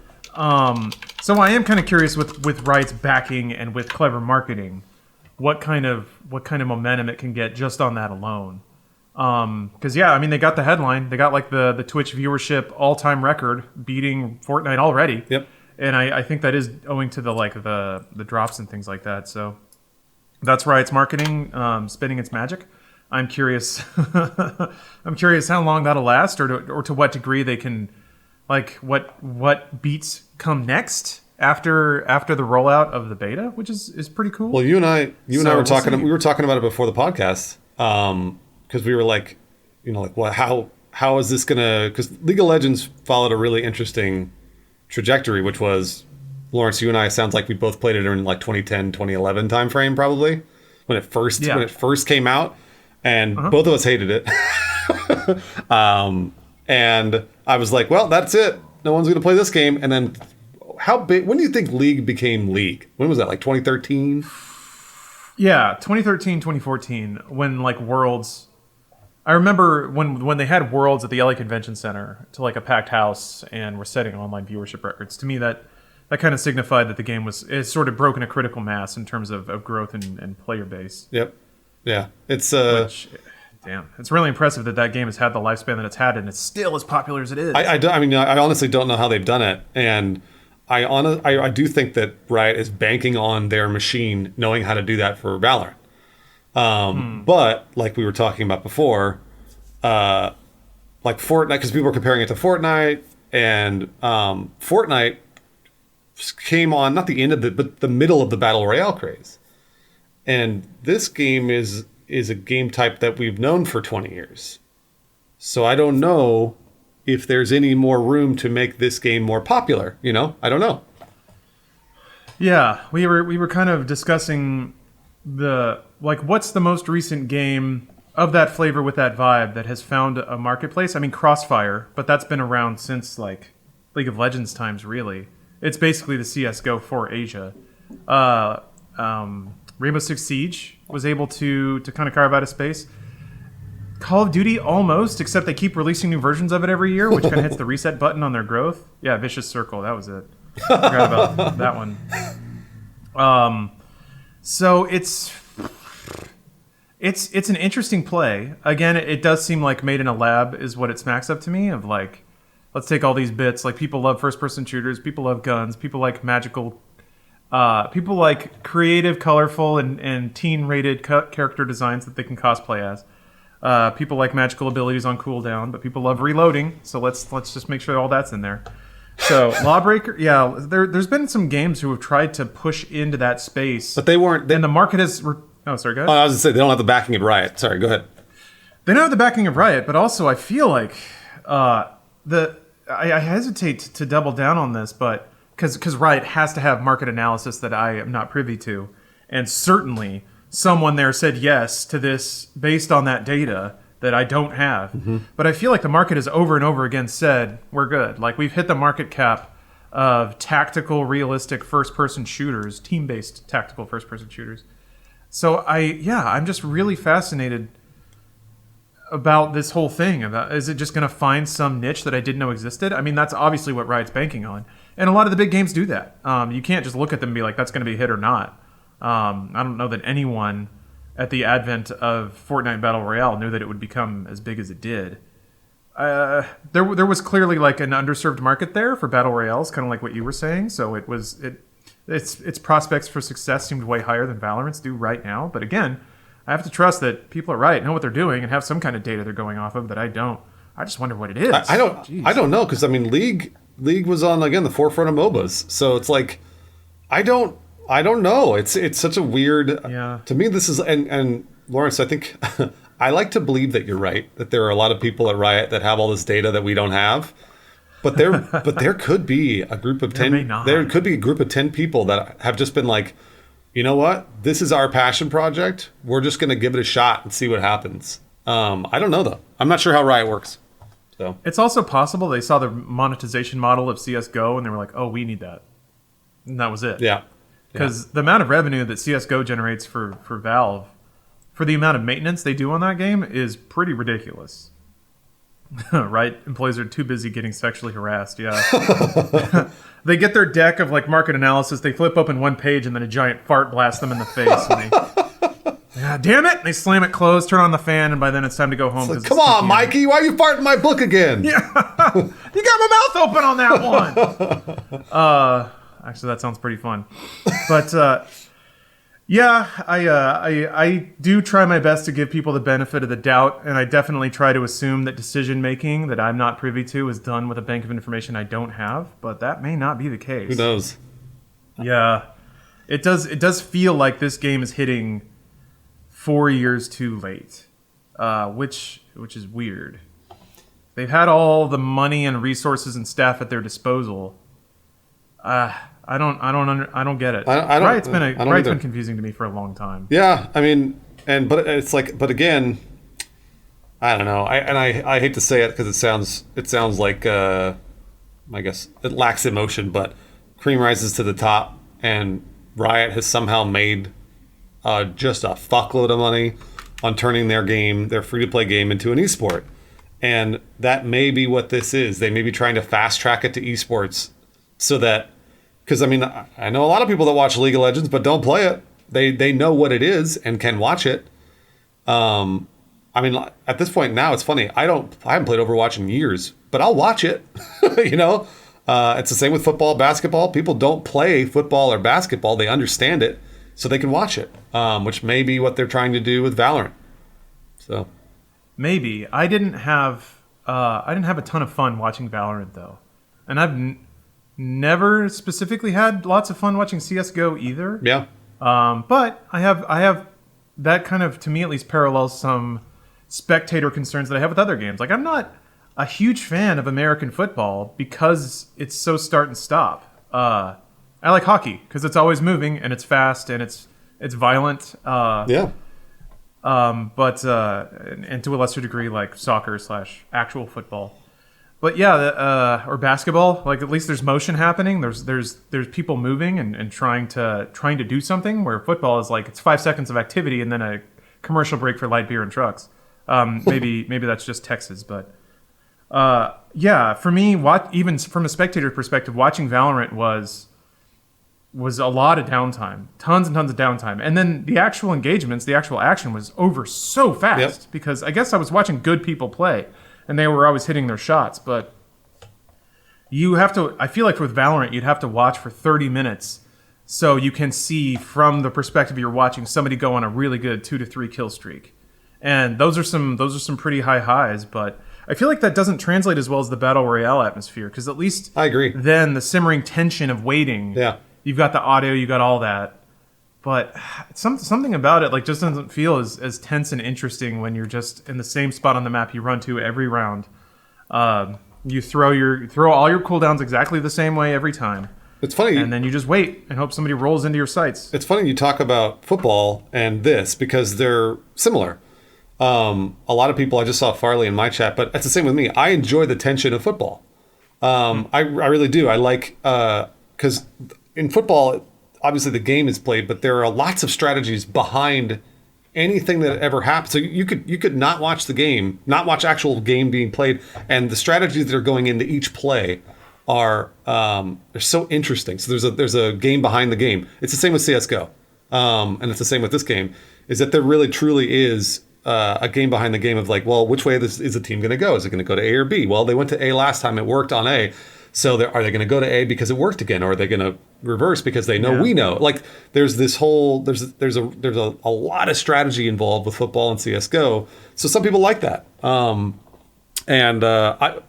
So I am kind of curious with Riot's backing and with clever marketing, what kind of momentum it can get just on that alone. Because I mean, they got the headline, they got like the Twitch viewership all-time record, beating Fortnite already. Yep. And I think that is owing to the drops and things like that. So that's Riot's marketing spinning its magic. I'm curious. I'm curious how long that'll last, or to what degree they can, like, what beats come next after the rollout of the beta, which is pretty cool. Well, you and I were talking. We were talking about it before the podcast, because we were like, what? How is this gonna? Because League of Legends followed a really interesting trajectory, which was Lawrence, you and I, sounds like we both played it in like 2010, 2011 timeframe, probably when it first came out, and both of us hated it. And I was like, well, that's it. No one's going to play this game. And then how big, when do you think League became League? When was that? Like 2013? Yeah, 2013, 2014, when like Worlds. I remember when they had Worlds at the LA Convention Center to like a packed house and were setting online viewership records. To me, that kind of signified that the game it's sort of broken a critical mass in terms of growth and player base. Yep. Yeah. It's Damn, it's really impressive that game has had the lifespan that it's had, and it's still as popular as it is. I honestly don't know how they've done it, and I do think that Riot is banking on their machine knowing how to do that for Valorant. But like we were talking about before, like Fortnite, because people were comparing it to Fortnite, and Fortnite came on not the end of but the middle of the battle royale craze, and this game is a game type that we've known for 20 years. So I don't know if there's any more room to make this game more popular. I don't know. Yeah, we were kind of discussing what's the most recent game of that flavor with that vibe that has found a marketplace. I mean, Crossfire, but that's been around since like League of Legends times, really. It's basically the CS:GO for Asia. Rainbow Six Siege was able to kind of carve out a space. Call of Duty almost, except they keep releasing new versions of it every year, which kind of hits the reset button on their growth. Yeah, Vicious Circle, that was it. I forgot about that one. So it's an interesting play. Again, it does seem like made in a lab is what it smacks up to me of like, let's take all these bits. Like people love first-person shooters, people love guns, people like magical. People like creative, colorful, and teen-rated character designs that they can cosplay as. People like magical abilities on cooldown, but people love reloading. So let's just make sure all that's in there. So Lawbreaker, yeah, there's been some games who have tried to push into that space, but they weren't. And the market has. Oh, sorry, go ahead. I was going to say they don't have the backing of Riot. Sorry, go ahead. They don't have the backing of Riot, but also I feel like I hesitate to double down on this, but. Because Riot has to have market analysis that I am not privy to. And certainly someone there said yes to this based on that data that I don't have. Mm-hmm. But I feel like the market has over and over again said, we're good. Like we've hit the market cap of tactical, realistic first-person shooters, team-based tactical first-person shooters. So I'm just really fascinated about this whole thing. Is it just going to find some niche that I didn't know existed? I mean, that's obviously what Riot's banking on. And a lot of the big games do that. You can't just look at them and be like, that's going to be a hit or not. I don't know that anyone at the advent of Fortnite Battle Royale knew that it would become as big as it did. There was clearly like an underserved market there for Battle Royales, kind of like what you were saying. So its prospects for success seemed way higher than Valorant's do right now. But again, I have to trust that people are right, know what they're doing, and have some kind of data they're going off of that I don't. I just wonder what it is. I don't know, because I mean, League was on again the forefront of MOBAs, so it's like I don't know. It's such a weird. Yeah. To me, this is and Lawrence, I think I like to believe that you're right, that there are a lot of people at Riot that have all this data that we don't have, but there could be a group of 10. There could be a group of 10 people that have just been like, you know what, this is our passion project. We're just going to give it a shot and see what happens. I don't know though. I'm not sure how Riot works. So it's also possible they saw the monetization model of CS:GO and they were like, "Oh, we need that," and that was it. Yeah, because the amount of revenue that CS:GO generates for Valve, for the amount of maintenance they do on that game, is pretty ridiculous. Right? Employees are too busy getting sexually harassed. Yeah, they get their deck of like market analysis. They flip open one page and then a giant fart blasts them in the face. And damn it! And they slam it closed, turn on the fan, and by then it's time to go home. Like, come on, Mikey, why are you farting my book again? Yeah, you got my mouth open on that one. Actually, that sounds pretty fun. But yeah, I do try my best to give people the benefit of the doubt, and I definitely try to assume that decision making that I'm not privy to is done with a bank of information I don't have. But that may not be the case. Who knows? Yeah, it does. It does feel like this game is hitting 4 years too late, which is weird. They've had all the money and resources and staff at their disposal. I don't get it. I don't. Riot's been I don't Riot's either. been confusing to me for a long time. Yeah, I mean, but it's like, but again, I don't know. I hate to say it because it sounds like I guess it lacks emotion, but cream rises to the top, and Riot has somehow made just a fuckload of money on turning their free to play game into an esport, and that may be what this is. They may be trying to fast track it to esports, so that because I mean I know a lot of people that watch League of Legends but don't play it. They know what it is and can watch it. I mean, at this point now, it's funny. I haven't played Overwatch in years, but I'll watch it. You know, it's the same with football, basketball. People don't play football or basketball; they understand it, so they can watch it. Which may be what they're trying to do with Valorant. So Maybe I didn't have a ton of fun watching Valorant though, and I've never specifically had lots of fun watching CS:GO either. yeah, But I have that kind of, to me at least, parallels some spectator concerns that I have with other games. Like, I'm not a huge fan of American football because it's so start and stop. I like hockey because it's always moving and it's fast and it's violent. yeah. But and to a lesser degree, like soccer / actual football. But yeah, or basketball. Like, at least there's motion happening. There's people moving and trying to do something. Where football is like, it's 5 seconds of activity and then a commercial break for light beer and trucks. Maybe that's just Texas, but yeah, for me, even from a spectator perspective, watching Valorant was a lot of downtime, tons and tons of downtime, and then the actual engagements, the actual action was over so fast because I guess I was watching good people play, and they were always hitting their shots. But you have to, I feel like with Valorant, you'd have to watch for 30 minutes so you can see from the perspective you're watching somebody go on a really good 2 to 3 kill streak. And those are some pretty high highs, but I feel like that doesn't translate as well as the Battle Royale atmosphere, because at least I agree. Then the simmering tension of waiting, you've got the audio, you got all that, but something about it like just doesn't feel as tense and interesting when you're just in the same spot on the map you run to every round. You throw all your cooldowns exactly the same way every time. It's funny, and then you just wait and hope somebody rolls into your sights. It's funny you talk about football and this because they're similar. A lot of people, I just saw Farley in my chat, but it's the same with me. I enjoy the tension of football. I really do. I like, because in football, obviously the game is played, but there are lots of strategies behind anything that ever happens. So you could not watch the game, not watch actual game being played, and the strategies that are going into each play are they're so interesting. So there's a game behind the game. It's the same with CS:GO, and it's the same with this game. Is that there really truly is a game behind the game of like, well, which way is the team going to go? Is it going to go to A or B? Well, they went to A last time; it worked on A. So are they going to go to A because it worked again, or are they going to reverse because they know we know? Like, there's this whole there's a lot of strategy involved with football and CS:GO. So some people like that.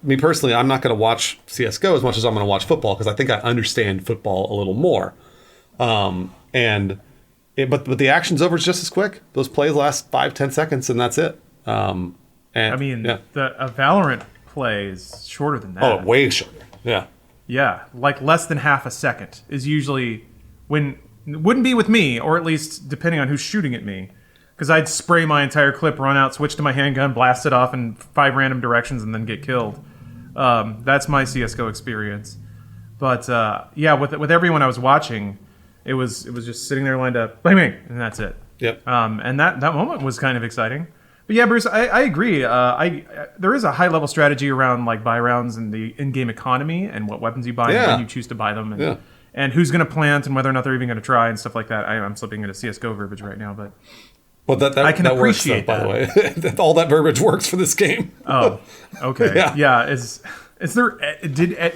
Me personally, I'm not going to watch CS:GO as much as I'm going to watch football because I think I understand football a little more. But the action's over just as quick. Those plays last 5-10 seconds, and that's it. A Valorant play is shorter than that. Oh, way shorter. Yeah. Yeah, like less than half a second is usually when wouldn't be with me, or at least depending on who's shooting at me, because I'd spray my entire clip, run out, switch to my handgun, blast it off in 5 random directions, and then get killed. That's my CS:GO experience. But with everyone I was watching, it was just sitting there lined up, play me, and that's it. Yep. And that moment was kind of exciting. But yeah, Bruce, I agree. There is a high level strategy around like buy rounds and the in-game economy and what weapons you buy and when you choose to buy them and who's going to plant and whether or not they're even going to try and stuff like that. I'm slipping into CS:GO verbiage right now, but I can appreciate that. By the way, all that verbiage works for this game. Oh, okay. Yeah. Is there?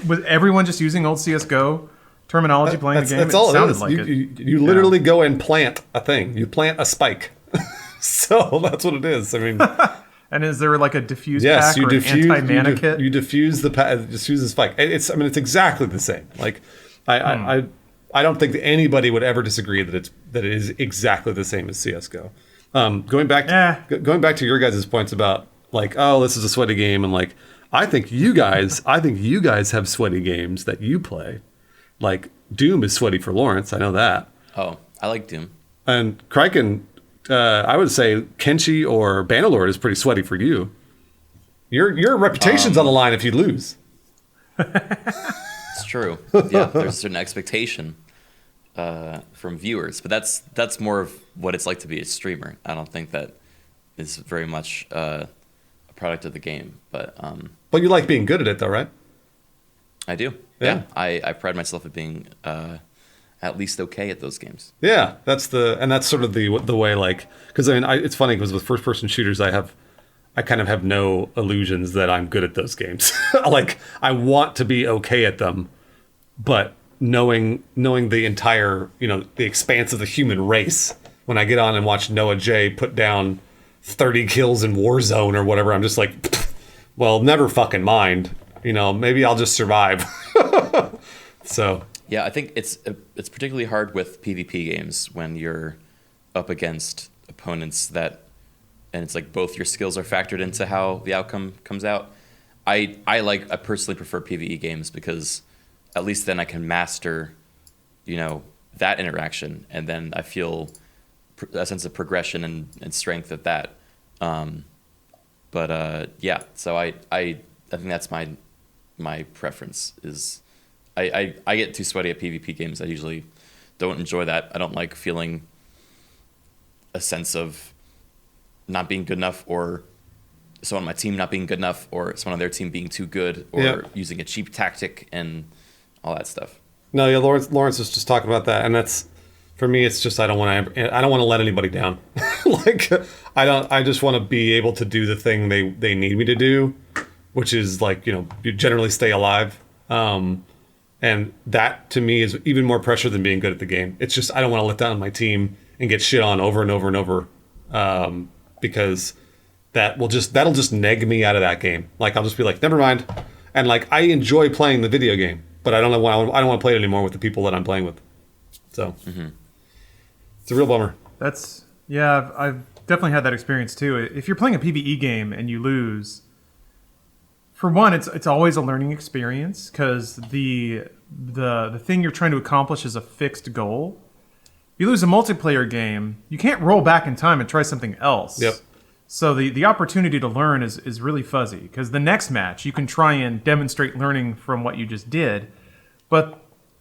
Was everyone just using old CS:GO terminology playing the game? That's all it is. Like you literally go and plant a thing. You plant a spike. So that's what it is. I mean, and is there like a diffuse pack or an anti-mana kit? You diffuse the spike. It's exactly the same. Like I don't think that anybody would ever disagree that it is exactly the same as CS:GO. Going back to your guys' points about like, oh, this is a sweaty game, and like I think you guys have sweaty games that you play. Like Doom is sweaty for Lawrence. I know that. Oh, I like Doom. And Criken, I would say Kenshi or Bannerlord is pretty sweaty for you. Your reputation's on the line if you lose. It's true. Yeah, there's a certain expectation from viewers, but that's more of what it's like to be a streamer. I don't think that is very much a product of the game, but you like being good at it, though, right? I do. Yeah. I pride myself at being at least okay at those games. Yeah, that's sort of the way, like, because I mean, it's funny because with first person shooters, I kind of have no illusions that I'm good at those games. Like, I want to be okay at them, but knowing the entire, the expanse of the human race, when I get on and watch Noah J put down 30 kills in Warzone or whatever, I'm just like, well, never fucking mind. Maybe I'll just survive. So yeah, I think it's particularly hard with PvP games when you're up against opponents and it's like both your skills are factored into how the outcome comes out. I personally prefer PvE games because at least then I can master, that interaction, and then I feel a sense of progression and strength at that. Yeah, so I think that's my preference is I get too sweaty at PvP games. I usually don't enjoy that. I don't like feeling a sense of not being good enough, or someone on my team not being good enough, or someone on their team being too good, or using a cheap tactic and all that stuff. No, yeah, Lawrence was just talking about that, and that's, for me, it's just I don't want to let anybody down. Like, I just want to be able to do the thing they need me to do, which is like, you generally stay alive. And that to me is even more pressure than being good at the game. It's just I don't want to let down my team and get shit on over and over and over, because that'll just neg me out of that game. Like, I'll just be like, never mind. And like, I enjoy playing the video game, but I don't want to play it anymore with the people that I'm playing with. So It's a real bummer. I've definitely had that experience too. If you're playing a PvE game and you lose, for one, it's always a learning experience because the thing you're trying to accomplish is a fixed goal. If you lose a multiplayer game, you can't roll back in time and try something else. Yep. So the opportunity to learn is really fuzzy because the next match you can try and demonstrate learning from what you just did, but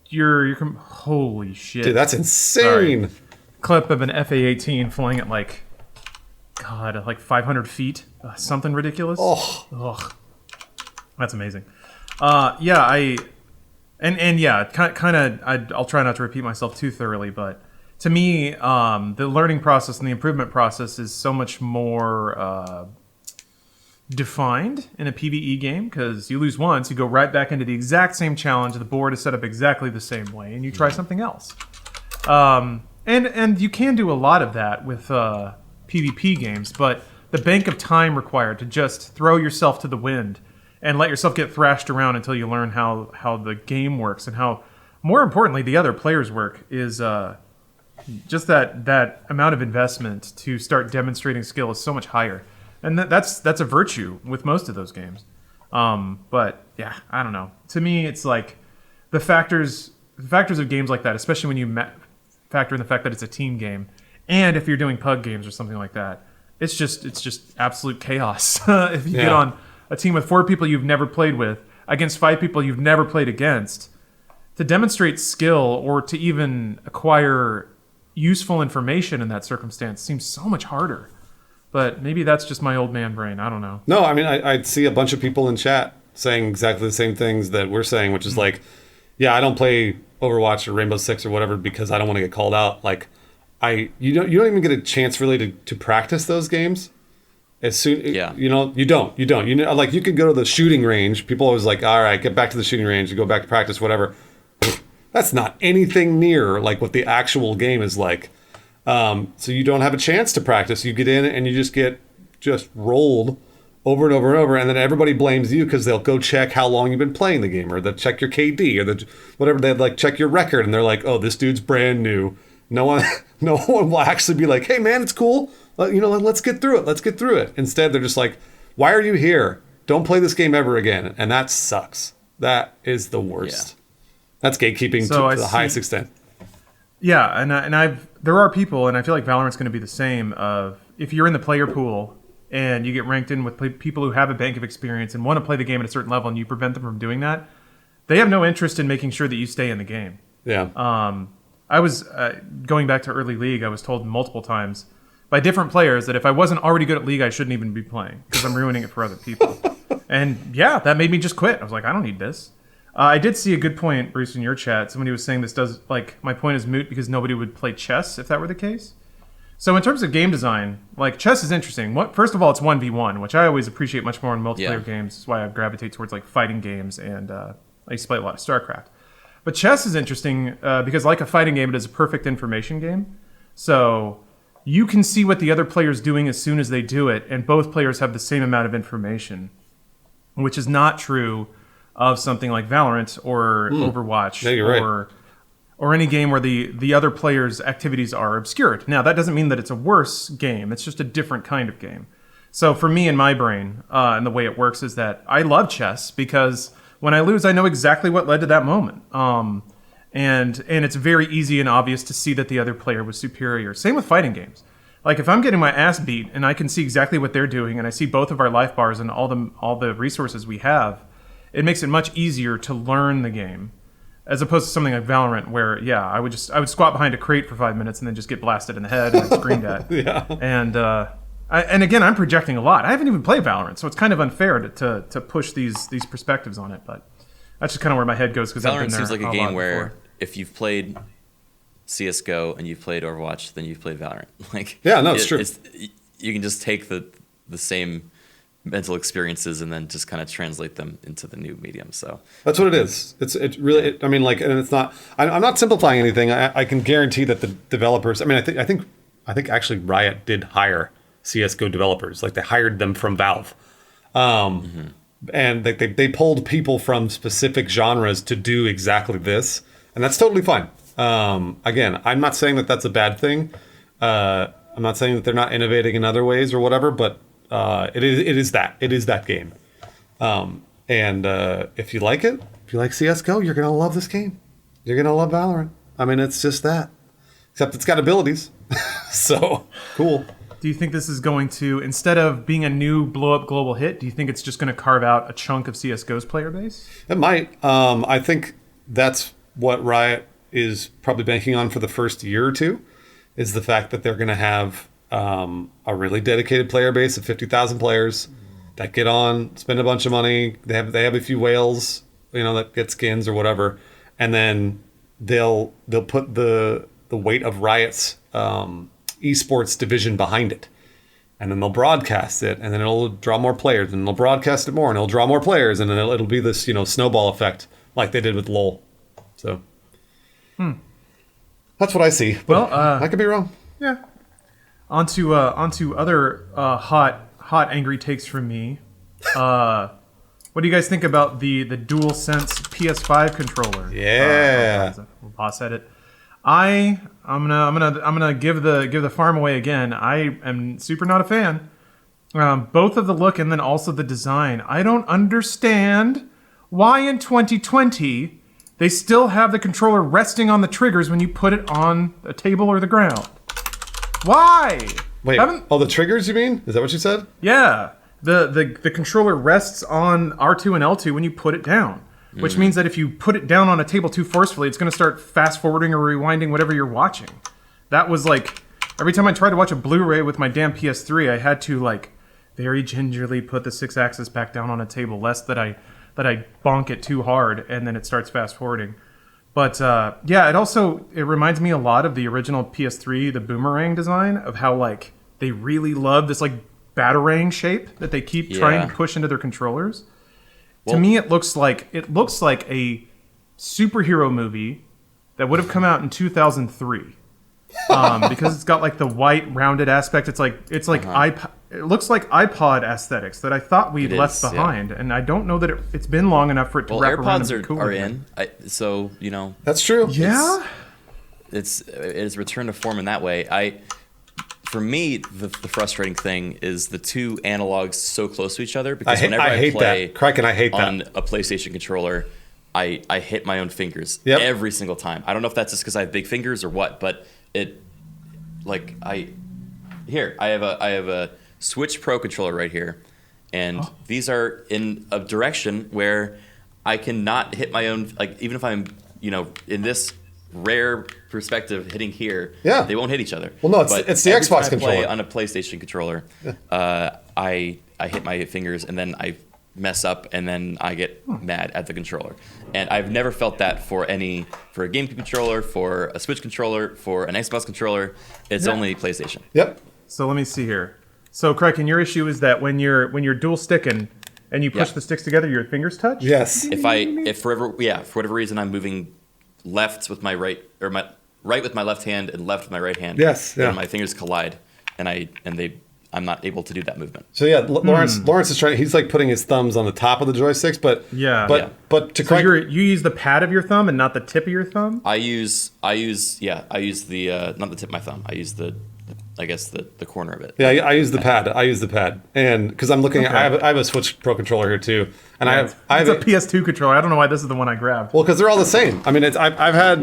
you're holy shit. Dude, that's insane. Sorry. Clip of an FA-18 flying at like 500 feet, something ridiculous. Ugh. That's amazing. I'll try not to repeat myself too thoroughly, but to me, the learning process and the improvement process is so much more defined in a PvE game because you lose once, you go right back into the exact same challenge. The board is set up exactly the same way, and you try something else. And you can do a lot of that with PvP games, but the bank of time required to just throw yourself to the wind and let yourself get thrashed around until you learn how the game works and how, more importantly, the other players work is just that amount of investment to start demonstrating skill is so much higher. And that's a virtue with most of those games. But yeah, I don't know. To me, it's like the factors of games like that, especially when you factor in the fact that it's a team game, and if you're doing pug games or something like that, it's just absolute chaos. If you get on a team with 4 people you've never played with against 5 people you've never played against, to demonstrate skill or to even acquire useful information in that circumstance seems so much harder. But maybe that's just my old man brain. I don't know. No, I mean, I'd see a bunch of people in chat saying exactly the same things that we're saying, which is like, yeah, I don't play Overwatch or Rainbow Six or whatever because I don't want to get called out. Like, you don't even get a chance really to practice those games. As soon, you don't. Like, you could go to the shooting range. People always like, all right, get back to the shooting range, you go back to practice, whatever. That's not anything near like what the actual game is like. So you don't have a chance to practice. You get in and you just get rolled over and over and over, and then everybody blames you because they'll go check how long you've been playing the game, or they'll check your KD, or whatever. They'd like check your record, and they're like, "Oh, this dude's brand new." No one will actually be like, "Hey, man, it's cool. Let's get through it. Let's get through it." Instead, they're just like, "Why are you here? Don't play this game ever again." And that sucks. That is the worst. That's gatekeeping So to the highest extent. Yeah, and there are people, and I feel like Valorant's going to be the same. Of if you're in the player pool and you get ranked in with people who have a bank of experience and want to play the game at a certain level, and you prevent them from doing that, they have no interest in making sure that you stay in the game. Yeah. I was going back to early League. I was told multiple times by different players that if I wasn't already good at League, I shouldn't even be playing because I'm ruining it for other people. And yeah, that made me just quit. I was like, I don't need this. I did see a good point, Bruce, in your chat. Somebody was saying this does, like, my point is moot because nobody would play chess if that were the case. So in terms of game design, like, chess is interesting. First of all, it's 1v1, which I always appreciate much more in multiplayer games. That's why I gravitate towards, like, fighting games, and I used to play a lot of StarCraft. But chess is interesting because, like a fighting game, it is a perfect information game. So you can see what the other player's doing as soon as they do it, and both players have the same amount of information, which is not true of something like Valorant or Overwatch or any game where the other player's activities are obscured. Now, that doesn't mean that it's a worse game. It's just a different kind of game. So for me, in my brain, and the way it works is that I love chess because when I lose, I know exactly what led to that moment. And it's very easy and obvious to see that the other player was superior. Same with fighting games. Like, if I'm getting my ass beat and I can see exactly what they're doing and I see both of our life bars and all the resources we have, it makes it much easier to learn the game, as opposed to something like Valorant, where I would squat behind a crate for 5 minutes and then just get blasted in the head and screamed at. Yeah. And again, I'm projecting a lot. I haven't even played Valorant, so it's kind of unfair to push these perspectives on it. But that's just kind of where my head goes because Valorant seems like a game where if you've played CS:GO and you've played Overwatch, then you've played Valorant. Like, yeah, no, it's true. You can just take the same mental experiences and then just kind of translate them into the new medium. So that's what it is. It's really. I mean, like, and it's not. I'm not simplifying anything. I can guarantee that the developers. I mean, I think actually Riot did hire CS:GO developers. Like, they hired them from Valve, and they pulled people from specific genres to do exactly this, and that's totally fine. Again, I'm not saying that that's a bad thing. I'm not saying that they're not innovating in other ways or whatever, but it is that game. And if you like it, if you like CS:GO, you're gonna love this game. You're gonna love Valorant. I mean, it's just that, except it's got abilities. So cool. Do you think this is going to, instead of being a new blow-up global hit, do you think it's just going to carve out a chunk of CSGO's player base? It might. I think that's what Riot is probably banking on for the first year or two, is the fact that they're going to have a really dedicated player base of 50,000 players that get on, spend a bunch of money. They have a few whales, that get skins or whatever, and then they'll put the weight of Riot's esports division behind it, and then they'll broadcast it, and then it'll draw more players, and they'll broadcast it more, and it'll draw more players, and then it'll be this snowball effect like they did with LoL. So that's what I see. But I could be wrong. Yeah. Onto other hot angry takes from me. What do you guys think about the DualSense PS5 controller? Yeah. We'll pause at it. I'm gonna give the farm away again. I am super not a fan. Both of the look and then also the design. I don't understand why in 2020 they still have the controller resting on the triggers when you put it on a table or the ground. Why? Wait. The triggers, you mean? Is that what you said? Yeah. The controller rests on R2 and L2 when you put it down. Which means that if you put it down on a table too forcefully, it's going to start fast forwarding or rewinding whatever you're watching. That was like, every time I tried to watch a Blu-ray with my damn PS3, I had to very gingerly put the 6-axis back down on a table, lest that I bonk it too hard and then it starts fast forwarding. But it reminds me a lot of the original PS3, the boomerang design, of how they really love this batarang shape that they keep trying to push into their controllers. To me, it looks like a superhero movie that would have come out in 2003, because it's got the white rounded aspect. It's like iPod. It looks like iPod aesthetics that I thought we'd left behind, and I don't know that it's been long enough for it to wrap around and be cool. AirPods are in, that's true. Yeah, it's returned to form in that way. For me, the frustrating thing is the two analogs so close to each other, because whenever I play that. Criken, I hate on that. a PlayStation controller, I hit my own fingers Yep. every single time. I don't know if that's just because I have big fingers or what, but I have a Switch Pro controller right here, and these are in a direction where I cannot hit my own, like even if I'm in this rare perspective hitting here, they won't hit each other. Well, no, But it's the every Xbox time I controller. play on a PlayStation controller. I hit my fingers and then I mess up and then I get mad at the controller. And I've never felt that for a GameCube controller, for a Switch controller, for an Xbox controller. It's only PlayStation. Yep. So let me see here. So Criken, your issue is that when you're dual sticking and you push the sticks together, your fingers touch? Yes. If for whatever reason I'm moving left with my right, or my right with my left hand and left with my right hand, then my fingers collide and I'm not able to do that movement. So yeah, Lawrence is trying. He's like putting his thumbs on the top of the joysticks, but to So you use the pad of your thumb and not the tip of your thumb? I use the not the tip of my thumb. I use the corner of it. Yeah, I use the pad. And because I'm looking at, I have a Switch Pro controller here too, and I have a PS2 controller. I don't know why this is the one I grabbed. Well, because they're all the same. I mean, I have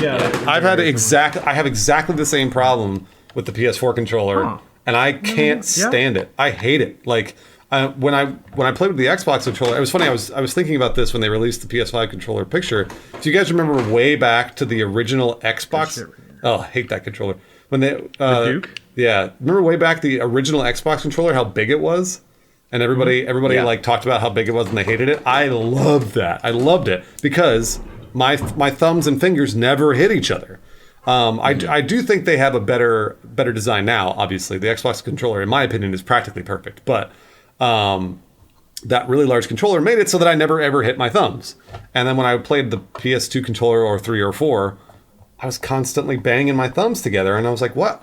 exactly the same problem with the PS4 controller, and I can't stand it. I hate it. Like when I played with the Xbox controller, it was funny. I was thinking about this when they released the PS5 controller picture. Do you guys remember way back to the original Xbox? Oh, I hate that controller. When they the Duke? Yeah, remember way back the original Xbox controller, how big it was, and everybody like talked about how big it was and they hated it. I loved that. I loved it because my thumbs and fingers never hit each other. I do think they have a better design now. Obviously, the Xbox controller, in my opinion, is practically perfect. But that really large controller made it so that I never ever hit my thumbs. And then when I played the PS2 controller or 3 or 4, I was constantly banging my thumbs together, and I was like, "What?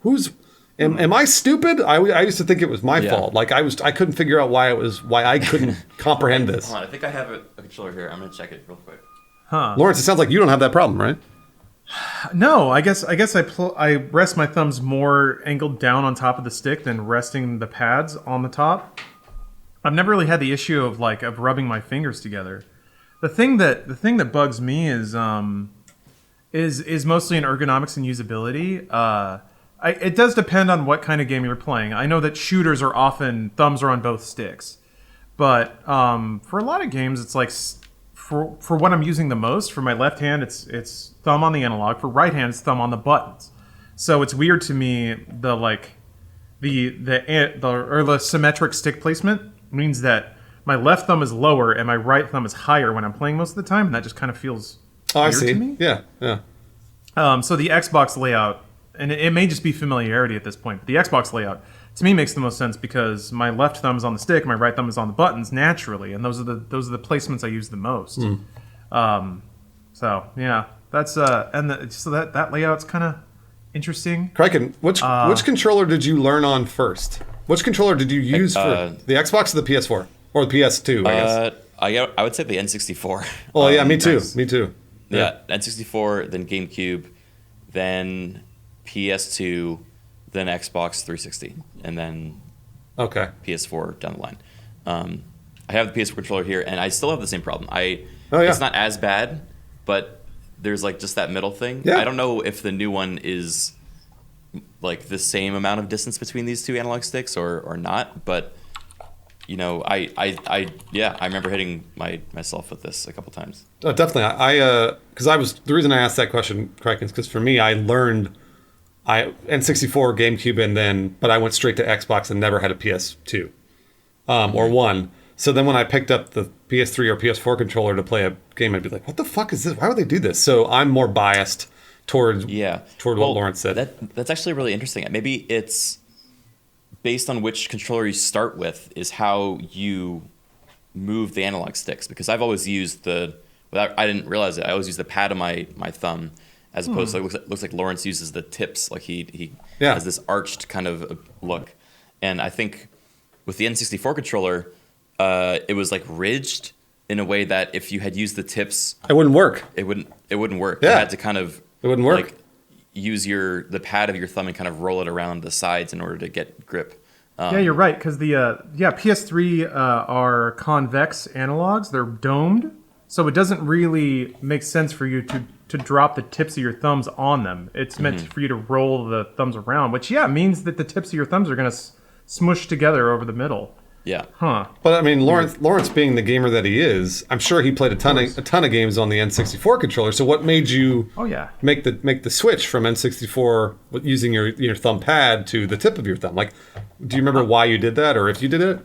Who's? Am I stupid?" I used to think it was my fault. Like I couldn't figure out why I couldn't comprehend this. Hold on, I think I have a controller here. I'm gonna check it real quick. Lawrence, it sounds like you don't have that problem, right? No, I guess I rest my thumbs more angled down on top of the stick than resting the pads on the top. I've never really had the issue of rubbing my fingers together. The thing that bugs me is mostly in ergonomics and usability. It does depend on what kind of game you're playing. I know that shooters are often thumbs are on both sticks, but for a lot of games, it's like for what I'm using the most. For my left hand, it's thumb on the analog. For right hand, it's thumb on the buttons. So it's weird to me the symmetric stick placement means that my left thumb is lower and my right thumb is higher when I'm playing most of the time, and that just kind of feels I see. to me. Yeah. So the Xbox layout, and it may just be familiarity at this point, but the Xbox layout to me makes the most sense because my left thumb is on the stick, my right thumb is on the buttons naturally, and those are the placements I use the most. So yeah, that's so that layout's kind of interesting. Criken, which controller did you learn on first? Which controller did you use for the Xbox or the PS4 or the PS2? I guess. I would say the N64. Oh yeah, me too. Me too. Yeah, N64, then GameCube, then PS2, then Xbox 360, and then PS4 down the line. I have the PS4 controller here, and I still have the same problem. It's not as bad, but there's like just that middle thing. Yeah. I don't know if the new one is like the same amount of distance between these two analog sticks or not, but I remember hitting myself with this a couple times. Oh, definitely. Because the reason I asked that question, Criken, is because for me, I learned N64, GameCube, but I went straight to Xbox and never had a PS2 or one. So then when I picked up the PS3 or PS4 controller to play a game, I'd be like, "What the fuck is this? Why would they do this?" So I'm more biased toward what Lawrence said. That's actually really interesting. Maybe it's based on which controller you start with is how you move the analog sticks. Because I've always used I didn't realize it. I always use the pad of my thumb as opposed to it looks like Lawrence uses the tips. Like he has this arched kind of look. And I think with the N64 controller, it was like ridged in a way that if you had used the tips, it wouldn't work. It wouldn't work. Yeah. You had to kind of it wouldn't work. Like, use the pad of your thumb and kind of roll it around the sides in order to get grip. Yeah, you're right, because the PS3 are convex analogs. They're domed, So it doesn't really make sense for you to drop the tips of your thumbs on them. It's meant for you to roll the thumbs around, which means that the tips of your thumbs are going to smush together over the middle. Yeah. Huh. But I mean, Lawrence being the gamer that he is, I'm sure he played a ton of games on the N64 controller. So what made you make the switch from N64 using your thumb pad to the tip of your thumb? Like, do you remember why you did that, or if you did it?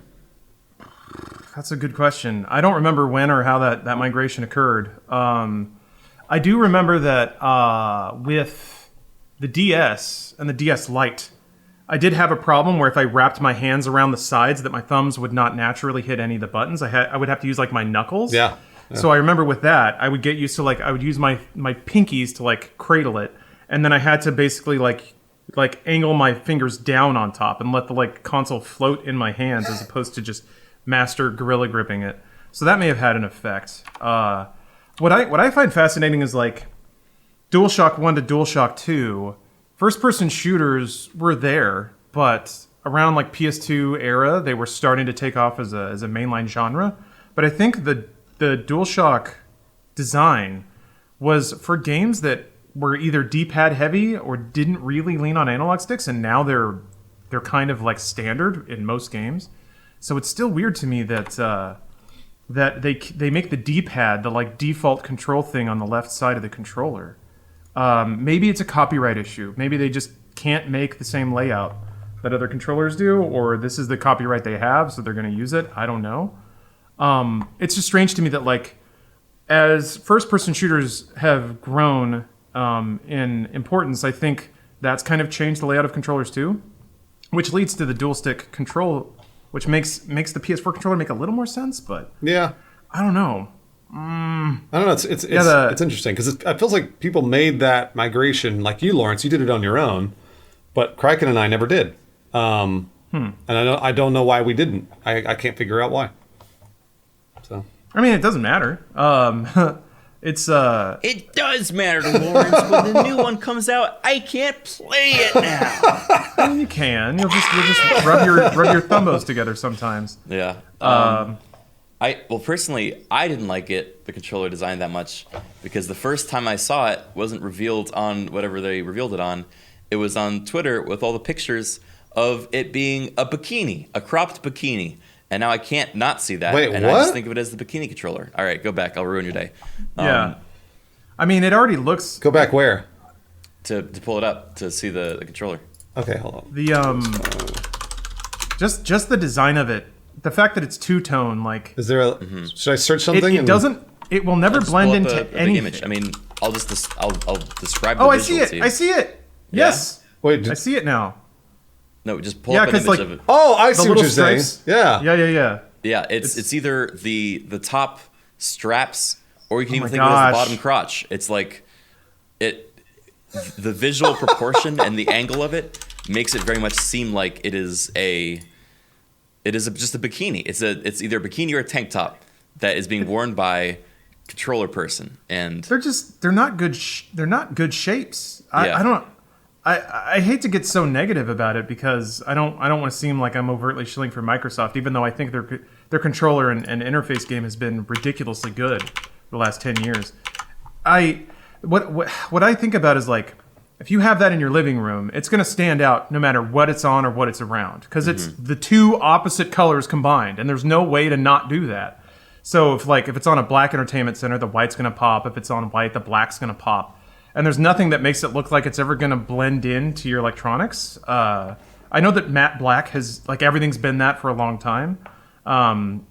That's a good question. I don't remember when or how that migration occurred. I do remember that with the DS and the DS Lite, I did have a problem where if I wrapped my hands around the sides, that my thumbs would not naturally hit any of the buttons. I would have to use like my knuckles. Yeah. So I remember with that, I would get used to like I would use my pinkies to like cradle it, and then I had to basically like angle my fingers down on top and let the like console float in my hands as opposed to just master gorilla gripping it. So that may have had an effect. What I find fascinating is like DualShock 1 to DualShock 2. First-person shooters were there, but around like PS2 era, they were starting to take off as a mainline genre. But I think the DualShock design was for games that were either D-pad heavy or didn't really lean on analog sticks, and now they're kind of like standard in most games. So it's still weird to me that that they make the D-pad the like default control thing on the left side of the controller. Maybe it's a copyright issue. Maybe they just can't make the same layout that other controllers do, or this is the copyright they have, so they're going to use it. I don't know. It's just strange to me that like as first-person shooters have grown in importance, I think that's kind of changed the layout of controllers too, which leads to the dual stick control, which makes the PS4 controller make a little more sense. But yeah, I don't know. I don't know. It's interesting because it feels like people made that migration, like you, Lawrence. You did it on your own, but Criken and I never did. And I don't know why we didn't. I can't figure out why. So I mean, it doesn't matter. It does matter to Lawrence when the new one comes out. I can't play it now. I mean, you can. You'll just rub your thumbos together sometimes. Yeah. Personally, I didn't like the controller design that much because the first time I saw it wasn't revealed on whatever they revealed it on. It was on Twitter with all the pictures of it being a bikini, a cropped bikini. And now I can't not see that. Wait, and what? I just think of it as the bikini controller. All right, go back. I'll ruin your day. Yeah. I mean, it already looks... Go back where? To pull it up to see the controller. Okay, hold on. The just the design of it, the fact that it's two-tone, like... Is there a... Should I search something? It will never blend into anything. Big image. I mean, I'll describe the Oh, I visual see it. to you. I see it. Yes. Wait, I see it now. No, just pull up an image of it. Oh, I see what little you're saying. stripes. Yeah. Yeah, it's either the top straps or you can even think of it gosh. as the bottom crotch. It's like the visual proportion and the angle of it makes it very much seem like it is just a bikini. It's either a bikini or a tank top that is being worn by a controller person, and They're not good. They're not good shapes. I hate to get so negative about it because I don't want to seem like I'm overtly shilling for Microsoft, even though I think their controller and interface game has been ridiculously good the last 10 years. What I think about is like, if you have that in your living room, it's going to stand out no matter what it's on or what it's around because it's the two opposite colors combined, and there's no way to not do that. So if it's on a black entertainment center, the white's going to pop. If it's on white, the black's going to pop. And there's nothing that makes it look like it's ever going to blend into your electronics. I know that matte black has, everything's been that for a long time.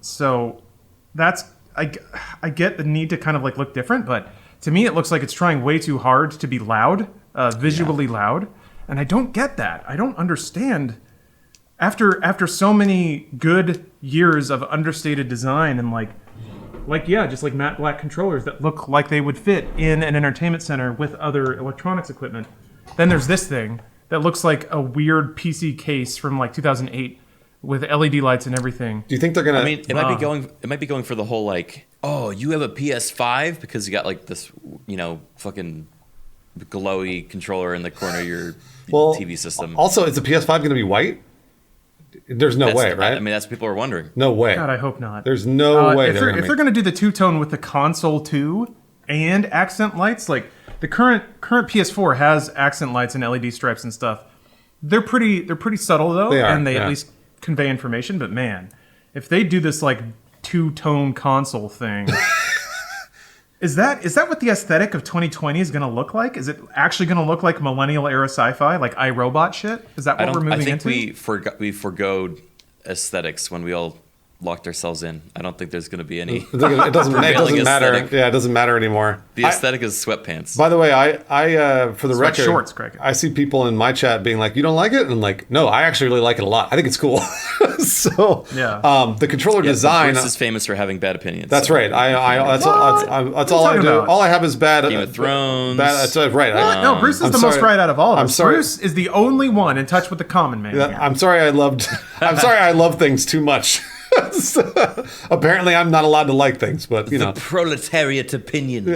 So that's, I get the need to kind of look different, but to me it looks like it's trying way too hard to be loud, visually loud. And I don't get that. I don't understand. After so many good years of understated design and just matte black controllers that look like they would fit in an entertainment center with other electronics equipment. Then there's this thing that looks like a weird PC case from 2008 with LED lights and everything. Do you think they're gonna? I mean, it might be going for the whole oh, you have a PS5 because you got this, fucking glowy controller in the corner of your TV system. Also, is the PS5 gonna be white? There's no way, right? I mean, that's what people are wondering. No way. God, I hope not. There's no way if they're going to do the two-tone with the console too and accent lights, like the current PS4 has accent lights and LED stripes and stuff. They're pretty subtle though, and they at least convey information. But man, if they do this like two-tone console thing, is that what the aesthetic of 2020 is going to look like? Is it actually going to look like millennial era sci-fi, like iRobot shit? Is that what we're moving into? I think we forgoed aesthetics when we all locked ourselves in. I don't think there's going to be any. It doesn't matter. Aesthetic. Yeah, it doesn't matter anymore. The aesthetic is sweatpants. By the way, I for the record, shorts, Criken. I see people in my chat being like, "You don't like it?" And I'm like, "No, I actually really like it a lot. I think it's cool." So, the controller design. Bruce is famous for having bad opinions. That's right. That's all I do. About? All I have is bad. Game of Thrones. That's right. No, Bruce is the most right out of all of us. I'm sorry. Bruce is the only one in touch with the common man. Here. I'm sorry. I'm sorry. I love things too much. Apparently, I'm not allowed to like things, but you know. The proletariat opinion.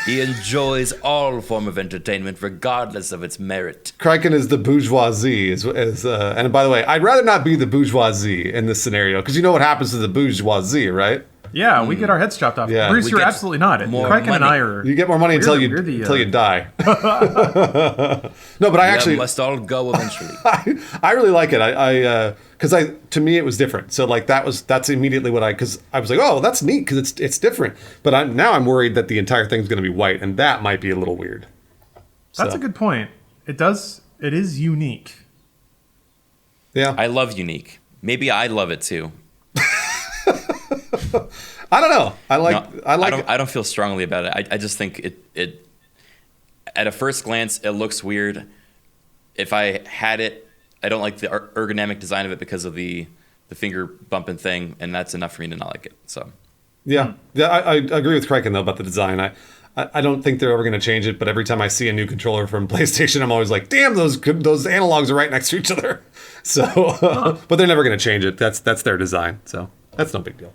He enjoys all form of entertainment, regardless of its merit. Criken is the bourgeoisie, and by the way, I'd rather not be the bourgeoisie in this scenario because you know what happens to the bourgeoisie, right? Yeah, we get our heads chopped off. Yeah. Bruce, We you're get absolutely not. more Criken and money. I are. You get more money until you die. No, but I actually must all go eventually. I really like it. Because to me it was different. So like that's immediately what because I was like, oh, that's neat because it's different. But now I'm worried that the entire thing's going to be white, and that might be a little weird. That's a good point. It is unique. Yeah, I love unique. Maybe I love it too. I don't know. I don't feel strongly about it. I just think it at a first glance it looks weird. If I had it, I don't like the ergonomic design of it because of the finger bumping thing, and that's enough for me to not like it. So yeah. I agree with Criken though about the design. I don't think they're ever going to change it, but every time I see a new controller from PlayStation, I'm always like, damn, those analogs are right next to each other. So, but they're never going to change it. That's their design. So that's no big deal.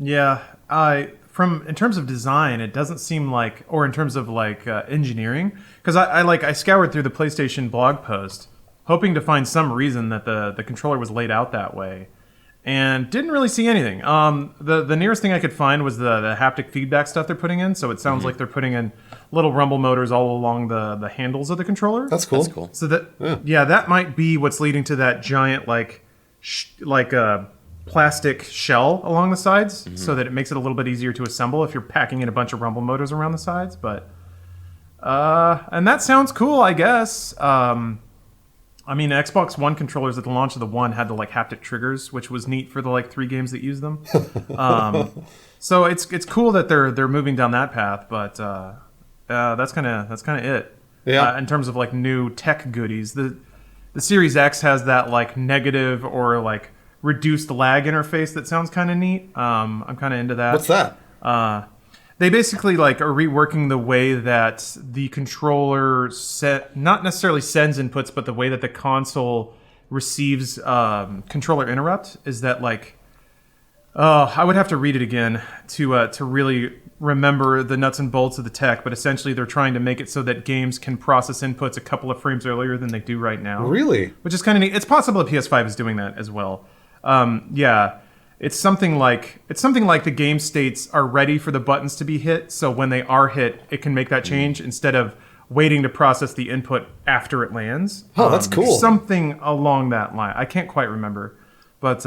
Yeah, in terms of design, it doesn't seem like, or in terms of like engineering, because I scoured through the PlayStation blog post, hoping to find some reason that the controller was laid out that way, and didn't really see anything. The nearest thing I could find was the haptic feedback stuff they're putting in. So it sounds like they're putting in little rumble motors all along the handles of the controller. That's cool. that's cool. So that might be what's leading to that giant plastic shell along the sides, so that it makes it a little bit easier to assemble if you're packing in a bunch of rumble motors around the sides. But and that sounds cool, I guess. I mean, Xbox One controllers at the launch of the One had the haptic triggers, which was neat for the 3 games that use them. So it's cool that they're moving down that path, but that's kind of it. Yeah. In terms of new tech goodies, the Series X has that negative or reduced lag interface that sounds kind of neat. I'm kind of into that. What's that? They basically are reworking the way that the controller not necessarily sends inputs, but the way that the console receives controller interrupt is that I would have to read it again to really remember the nuts and bolts of the tech, but essentially they're trying to make it so that games can process inputs a couple of frames earlier than they do right now. Really? Which is kind of neat. It's possible the PS5 is doing that as well. Yeah. It's something like the game states are ready for the buttons to be hit, so when they are hit, it can make that change instead of waiting to process the input after it lands. Oh, that's cool. Something along that line. I can't quite remember, but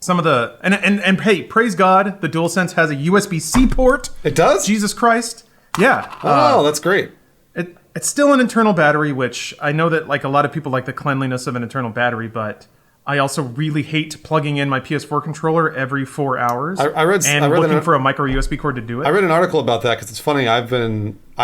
some of the and hey, praise God, the DualSense has a USB-C port. It does? Jesus Christ, yeah. Oh, that's great. It's still an internal battery, which I know that a lot of people like the cleanliness of an internal battery, but I also really hate plugging in my PS4 controller every 4 hours looking for a micro USB cord to do it. I read an article about that because it's funny. I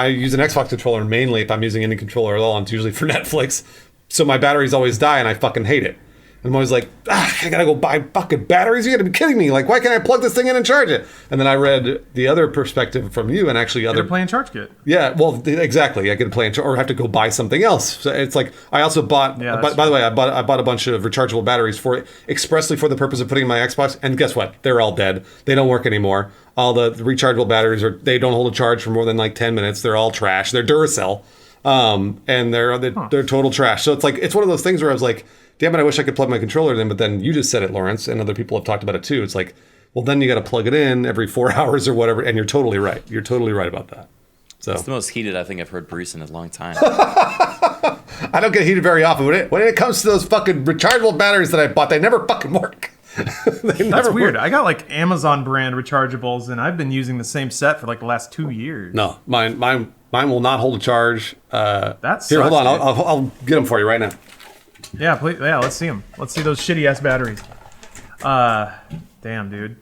use an Xbox controller mainly if I'm using any controller at all, and it's usually for Netflix. So my batteries always die, and I fucking hate it. I'm always like, I gotta go buy fucking batteries. You gotta be kidding me. Why can't I plug this thing in and charge it? And then I read the other perspective from you, and actually other playing charge kit. Yeah, well, exactly. I could play or have to go buy something else. So it's I also bought. By the way, I bought a bunch of rechargeable batteries expressly for the purpose of putting in my Xbox. And guess what? They're all dead. They don't work anymore. All the rechargeable batteries they don't hold a charge for more than 10 minutes. They're all trash. They're Duracell, and they're total trash. So it's one of those things where I was like, damn it, I wish I could plug my controller in. But then you just said it, Lawrence, and other people have talked about it too. It's like, well, then you got to plug it in every 4 hours or whatever. And you're totally right. You're totally right about that. So It's the most heated I think I've heard Bruce in a long time. I don't get heated very often. When it comes to those fucking rechargeable batteries that I bought, they never fucking work. That's weird. I got like Amazon brand rechargeables, and I've been using the same set for like the last 2 years. No, mine will not hold a charge. That's Here, hold on. I'll get them for you right now. Yeah, please, yeah. Let's see them. Let's see those shitty ass batteries. Damn, dude.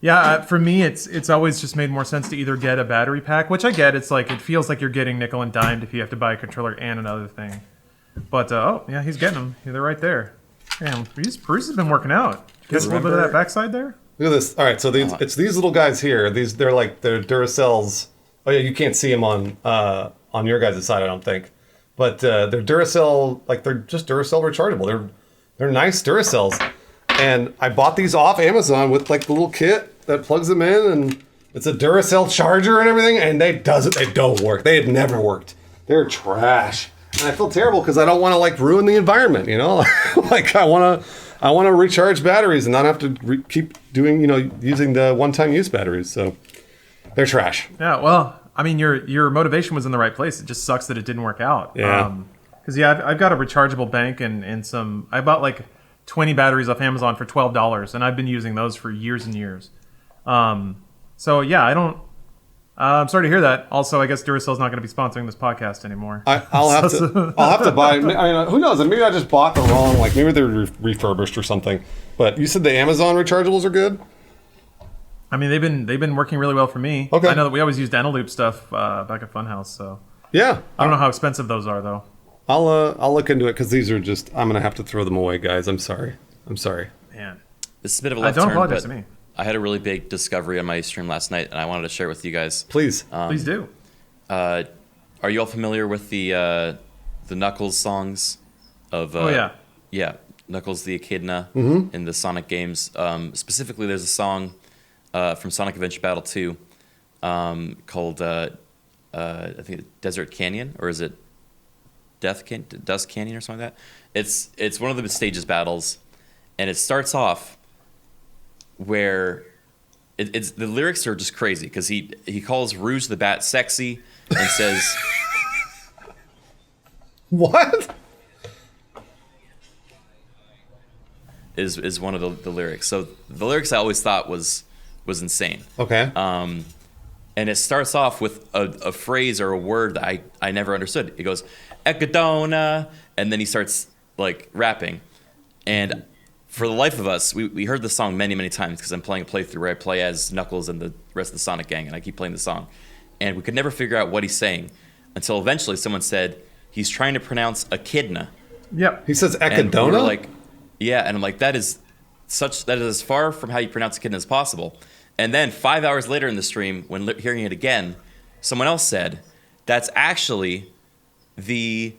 Yeah, for me, it's always just made more sense to either get a battery pack, which I get. It's like it feels like you're getting nickel and dimed if you have to buy a controller and another thing. But oh yeah, he's getting them. Yeah, they're right there. Damn, Bruce has been working out. Get a little bit of that backside there. Look at this. All right, so it's these little guys here. They're Duracells. Oh yeah, you can't see them on your guys' side, I don't think. But they're Duracell, like they're just Duracell rechargeable. They're nice Duracells. And I bought these off Amazon with like the little kit that plugs them in, and it's a Duracell charger and everything, and they don't work. They had never worked. They're trash. And I feel terrible because I don't want to like ruin the environment, you know? Like I want to recharge batteries and not have to keep doing, using the one-time use batteries. So they're trash. Yeah, well, I mean, your motivation was in the right place. It just sucks that it didn't work out. Yeah. Because I've got a rechargeable bank and some. I bought like 20 batteries off Amazon for $12, and I've been using those for years and years. So yeah, I don't. I'm sorry to hear that. Also, I guess Duracell's not going to be sponsoring this podcast anymore. I'll have to buy. I mean, who knows? Maybe I just bought the wrong. Like maybe they're refurbished or something. But you said the Amazon rechargeables are good. I mean, they've been working really well for me. Okay. I know that we always used Eneloop stuff back at Funhouse. So yeah, I don't know how expensive those are though. I'll look into it because these are just. I'm gonna have to throw them away, guys. I'm sorry. Man, This is a bit of a left don't turn, apologize but to me. I had a really big discovery on my stream last night, and I wanted to share it with you guys. Please. Please do. Are you all familiar with the Knuckles songs? Oh yeah. Yeah, Knuckles the Echidna in the Sonic games. Specifically, there's a song from Sonic Adventure Battle 2 called I think Desert Canyon, or is it Dust Canyon or something like that. It's one of the stages battles, and it starts off where it's the lyrics are just crazy because he calls Rouge the Bat sexy and says What? is one of the lyrics. So the lyrics I always thought was insane. Okay. And it starts off with a phrase or a word that I never understood. It goes Echidna, and then he starts like rapping. And for the life of us, we heard the song many, many times because I'm playing a playthrough where I play as Knuckles and the rest of the Sonic gang, and I keep playing the song. And we could never figure out what he's saying until eventually someone said he's trying to pronounce Echidna. Yep. He says And we Echidna? were like, yeah, and I'm like, that is as far from how you pronounce Echidna as possible. And then 5 hours later in the stream, when hearing it again, someone else said, that's actually the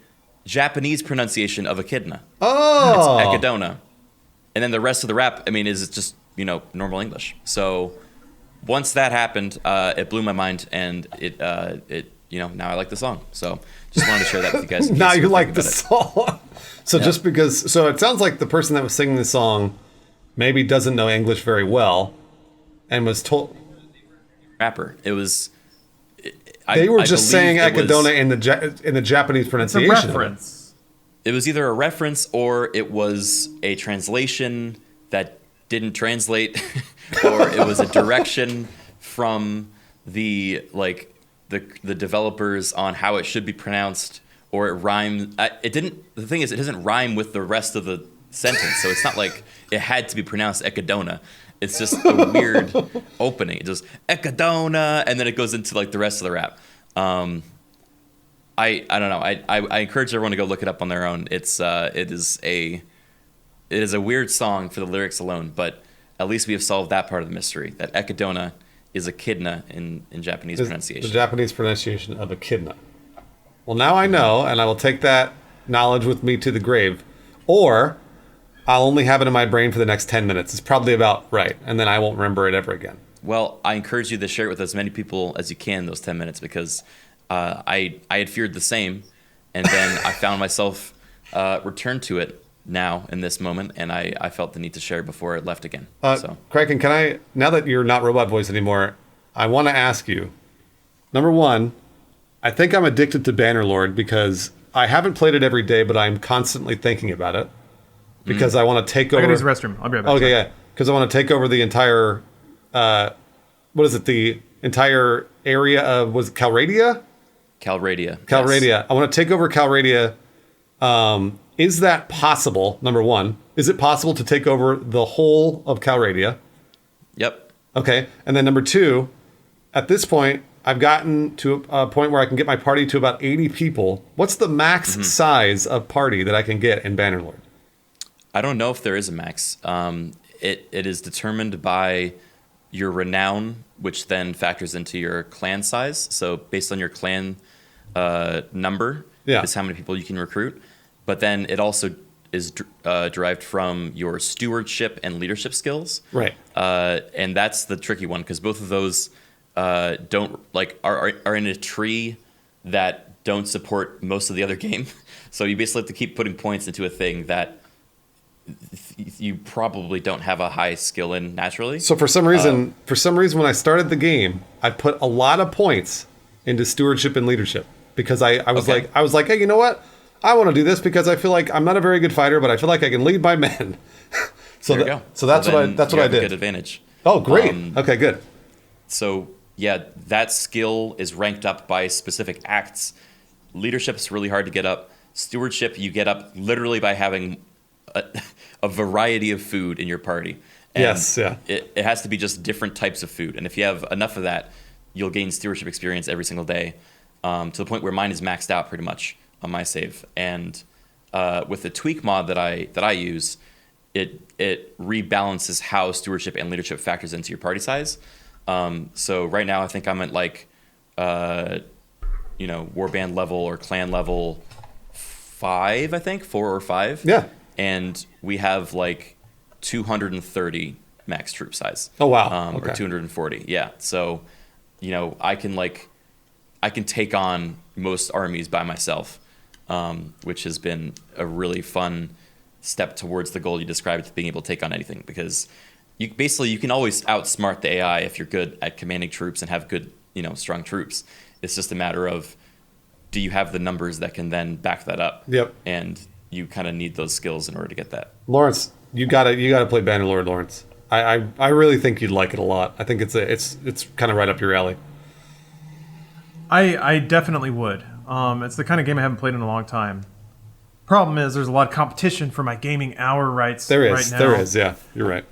Japanese pronunciation of Echidna. Oh. It's Echidna. And then the rest of the rap, I mean, is just, normal English. So once that happened, it blew my mind, and it now I like the song. So just wanted to share that with you guys. Now you like the song. So just because, so it sounds like the person that was singing the song maybe doesn't know English very well and was told. Rapper. It was. They were just saying Echidna Echidna in the Japanese It's a pronunciation. reference. It was either a reference or it was a translation that didn't translate, or it was a direction from the developers on how it should be pronounced, or it rhymed. It didn't. The thing is, it doesn't rhyme with the rest of the sentence, so it's not like it had to be pronounced Echidna. It's just a weird opening. It just Echidna, and then it goes into like the rest of the rap. I don't know. I encourage everyone to go look it up on their own. It is a weird song for the lyrics alone, but at least we have solved that part of the mystery. That Echidna is Echidna in Japanese pronunciation. The Japanese pronunciation of Echidna. Well, now I know, and I will take that knowledge with me to the grave, or I'll only have it in my brain for the next 10 minutes. It's probably about right, and then I won't remember it ever again. Well, I encourage you to share it with as many people as you can in those 10 minutes because I had feared the same, and then I found myself returned to it now in this moment, and I felt the need to share before it left again. So Criken, can I, now that you're not Robot Voice anymore, I want to ask you, number one, I think I'm addicted to Bannerlord because I haven't played it every day, but I'm constantly thinking about it because I want to take over. I gotta use the restroom. I'll be right back. Okay, yeah, because I want to take over the entire, what is it, the entire area of, was it Calradia? Calradia. Calradia. Yes. I want to take over Calradia. Is that possible? Number one, is it possible to take over the whole of Calradia? Yep. Okay. And then number two, at this point, I've gotten to a point where I can get my party to about 80 people. What's the max size of party that I can get in Bannerlord? I don't know if there is a max. It is determined by your renown, which then factors into your clan size. So based on your clan number is how many people you can recruit. But then it also is derived from your stewardship and leadership skills. Right. And that's the tricky one because both of those don't like are in a tree that don't support most of the other game. So you basically have to keep putting points into a thing that you probably don't have a high skill in naturally. So for some reason, when I started the game, I put a lot of points into stewardship and leadership because I was like, hey, you know what? I want to do this because I feel like I'm not a very good fighter, but I feel like I can lead my men. So that's what I did. Good advantage. Oh, great. Okay, good. So yeah, that skill is ranked up by specific acts. Leadership's really hard to get up. Stewardship, you get up literally by having a variety of food in your party. And yes, yeah. It has to be just different types of food. And if you have enough of that, you'll gain stewardship experience every single day, to the point where mine is maxed out pretty much on my save. And with the tweak mod that I use, it rebalances how stewardship and leadership factors into your party size. So right now I think I'm at like warband level or clan level 5, I think 4 or 5. Yeah. And we have like 230 max troop size. Oh wow. Okay. Or 240. Yeah. So, I can take on most armies by myself, which has been a really fun step towards the goal you described, being able to take on anything, because you can always outsmart the AI if you're good at commanding troops and have good, strong troops. It's just a matter of, do you have the numbers that can then back that up? Yep. And you kind of need those skills in order to get that. Lawrence, you gotta play Bannerlord, Lawrence. I really think you'd like it a lot. I think it's kind of right up your alley. I definitely would. It's the kind of game I haven't played in a long time. Problem is, there's a lot of competition for my gaming hour rights right now. There is, yeah. You're right.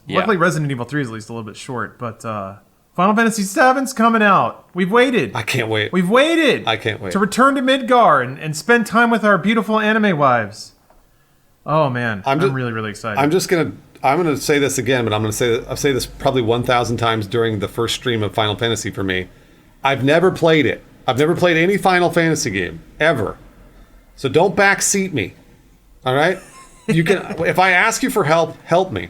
Luckily, Resident Evil 3 is at least a little bit short, but Final Fantasy VII's coming out. We've waited. I can't wait. We've waited. I can't wait. To return to Midgar and spend time with our beautiful anime wives. Oh, man. I'm really, really excited. I'm going to say this again, but I'll say this probably 1,000 times during the first stream of Final Fantasy for me. I've never played it. I've never played any Final Fantasy game, ever. So don't backseat me, all right? You can. If I ask you for help me.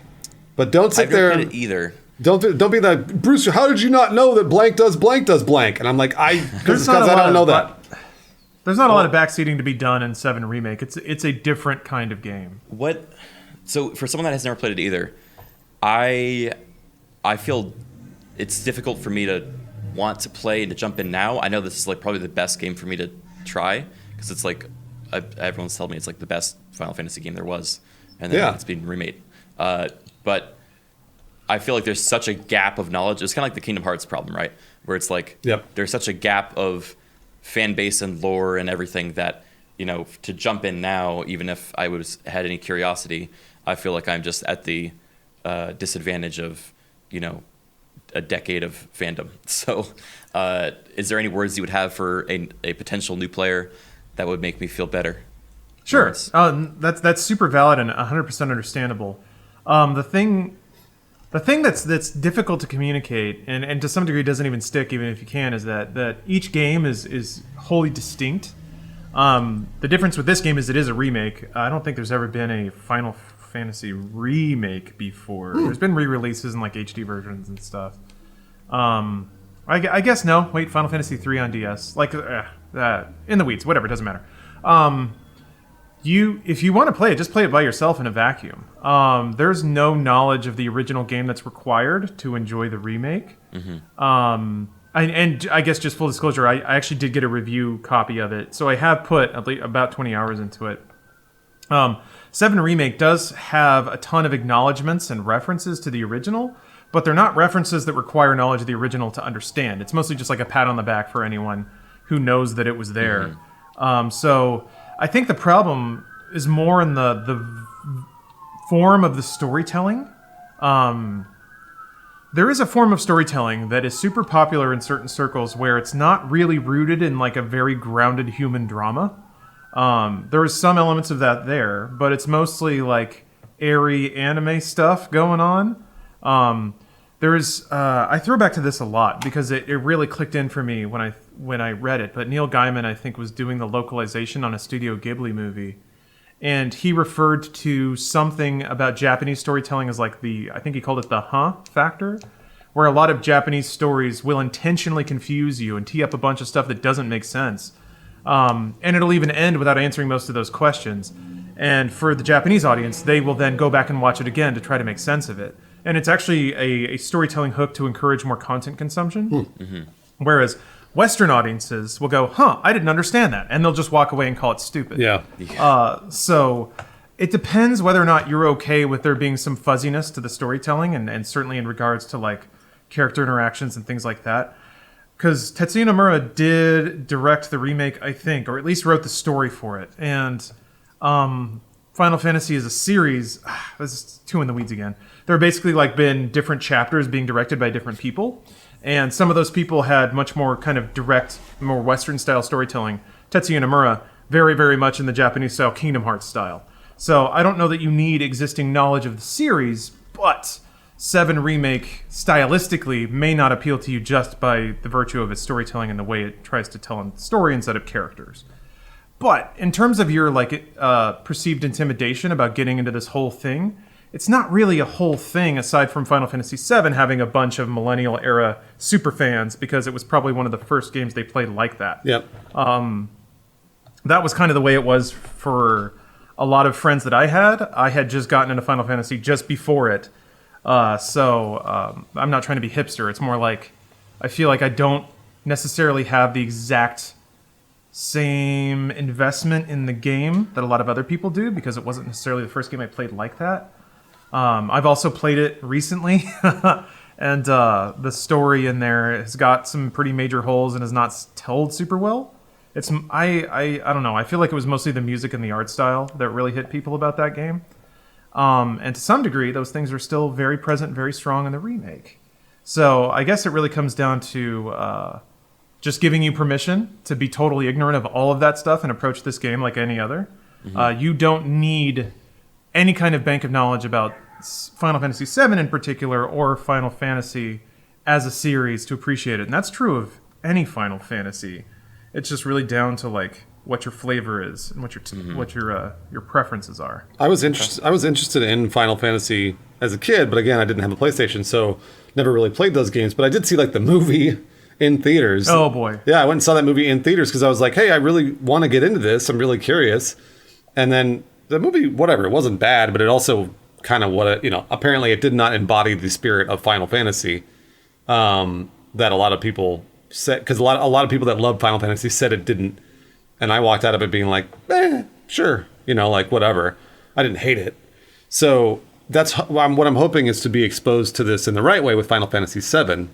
But don't sit there. I've never played it either. Don't be like, Bruce, how did you not know that blank does blank? And I'm like, because I don't know that. There's not a lot of backseating to be done in 7 Remake. It's a different kind of game. So for someone that has never played it either, I feel it's difficult for me to want to play and to jump in now. I know this is like probably the best game for me to try, because it's like everyone's telling me it's like the best Final Fantasy game there was, and then it's been remade. But I feel like there's such a gap of knowledge. It's kind of like the Kingdom Hearts problem, right? Where it's like there's such a gap of fan base and lore and everything that, to jump in now, even if I had any curiosity, I feel like I'm just at the disadvantage of, a decade of fandom. So is there any words you would have for a potential new player that would make me feel better? Sure. That's super valid and 100% understandable. The thing that's difficult to communicate and to some degree doesn't even stick, even if you can, is that each game is wholly distinct. The difference with this game is it is a remake. I don't think there's ever been a Final Fantasy remake before. There's been re-releases and like HD versions and stuff. I guess no. Wait, Final Fantasy 3 on DS. Like in the weeds, whatever. It doesn't matter. if you want to play it, just play it by yourself in a vacuum. There's no knowledge of the original game that's required to enjoy the remake. And I guess just full disclosure, I actually did get a review copy of it, so I have put at least about 20 hours into it. 7 Remake does have a ton of acknowledgments and references to the original, but they're not references that require knowledge of the original to understand. It's mostly just like a pat on the back for anyone who knows that it was there. So I think the problem is more in the form of the storytelling. There is a form of storytelling that is super popular in certain circles where it's not really rooted in like a very grounded human drama. There is some elements of that there, but it's mostly like airy anime stuff going on. I throw back to this a lot because it really clicked in for me when I read it. But Neil Gaiman, I think, was doing the localization on a Studio Ghibli movie. And he referred to something about Japanese storytelling as like I think he called it the factor, where a lot of Japanese stories will intentionally confuse you and tee up a bunch of stuff that doesn't make sense. And it'll even end without answering most of those questions. And for the Japanese audience, they will then go back and watch it again to try to make sense of it. And it's actually a storytelling hook to encourage more content consumption. Whereas Western audiences will go, I didn't understand that. And they'll just walk away and call it stupid. Yeah. So it depends whether or not you're okay with there being some fuzziness to the storytelling, and certainly in regards to like character interactions and things like that. Because Tetsuya Nomura did direct the remake, I think, or at least wrote the story for it. And Final Fantasy is a series. This is too in the weeds again. There have basically like been different chapters being directed by different people. And some of those people had much more kind of direct, more Western-style storytelling. Tetsuya Nomura, very, very much in the Japanese-style Kingdom Hearts style. So I don't know that you need existing knowledge of the series, but 7 Remake, stylistically, may not appeal to you just by the virtue of its storytelling and the way it tries to tell a story instead of characters. But in terms of your like perceived intimidation about getting into this whole thing, it's not really a whole thing aside from Final Fantasy VII having a bunch of millennial-era superfans because it was probably one of the first games they played like that. Yep. That was kind of the way it was for a lot of friends that I had. I had just gotten into Final Fantasy just before it. So I'm not trying to be hipster. It's more like I feel like I don't necessarily have the exact same investment in the game that a lot of other people do because it wasn't necessarily the first game I played like that. I've also played it recently, and the story in there has got some pretty major holes and is not told super well. I don't know. I feel like it was mostly the music and the art style that really hit people about that game. And to some degree, those things are still very present, very strong in the remake. So I guess it really comes down to just giving you permission to be totally ignorant of all of that stuff and approach this game like any other. You don't need any kind of bank of knowledge about Final Fantasy VII in particular or Final Fantasy as a series to appreciate it. And that's true of any Final Fantasy. It's just really down to like what your flavor is and what your preferences are. I was interested in Final Fantasy as a kid, but again, I didn't have a PlayStation, so never really played those games. But I did see like the movie in theaters. Oh boy. Yeah, I went and saw that movie in theaters because I was like, hey, I really want to get into this. I'm really curious. And then the movie, whatever, it wasn't bad, but it also kind of apparently it did not embody the spirit of Final Fantasy that a lot of people said, because a lot of people that love Final Fantasy said it didn't. And I walked out of it being like, sure, like whatever. I didn't hate it. So that's what I'm hoping is to be exposed to this in the right way with Final Fantasy VII,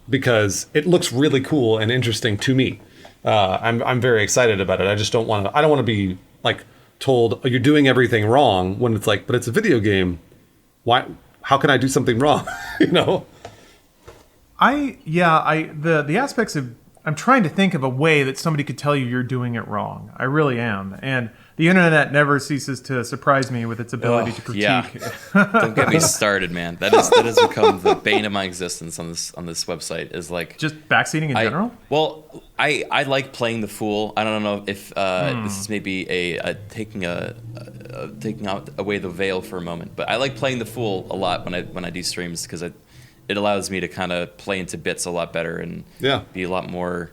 because it looks really cool and interesting to me. I'm very excited about it. I just don't want to be like told, oh, you're doing everything wrong, when it's like, but it's a video game. Why? How can I do something wrong? The aspects of, I'm trying to think of a way that somebody could tell you you're doing it wrong. I really am. And the internet never ceases to surprise me with its ability to critique. Yeah. Don't get me started, man. That has become the bane of my existence on this website. Is like just backseating in general. Well, I like playing the fool. I don't know if this is maybe taking out away the veil for a moment, but I like playing the fool a lot when I do streams because it allows me to kind of play into bits a lot better and be a lot more,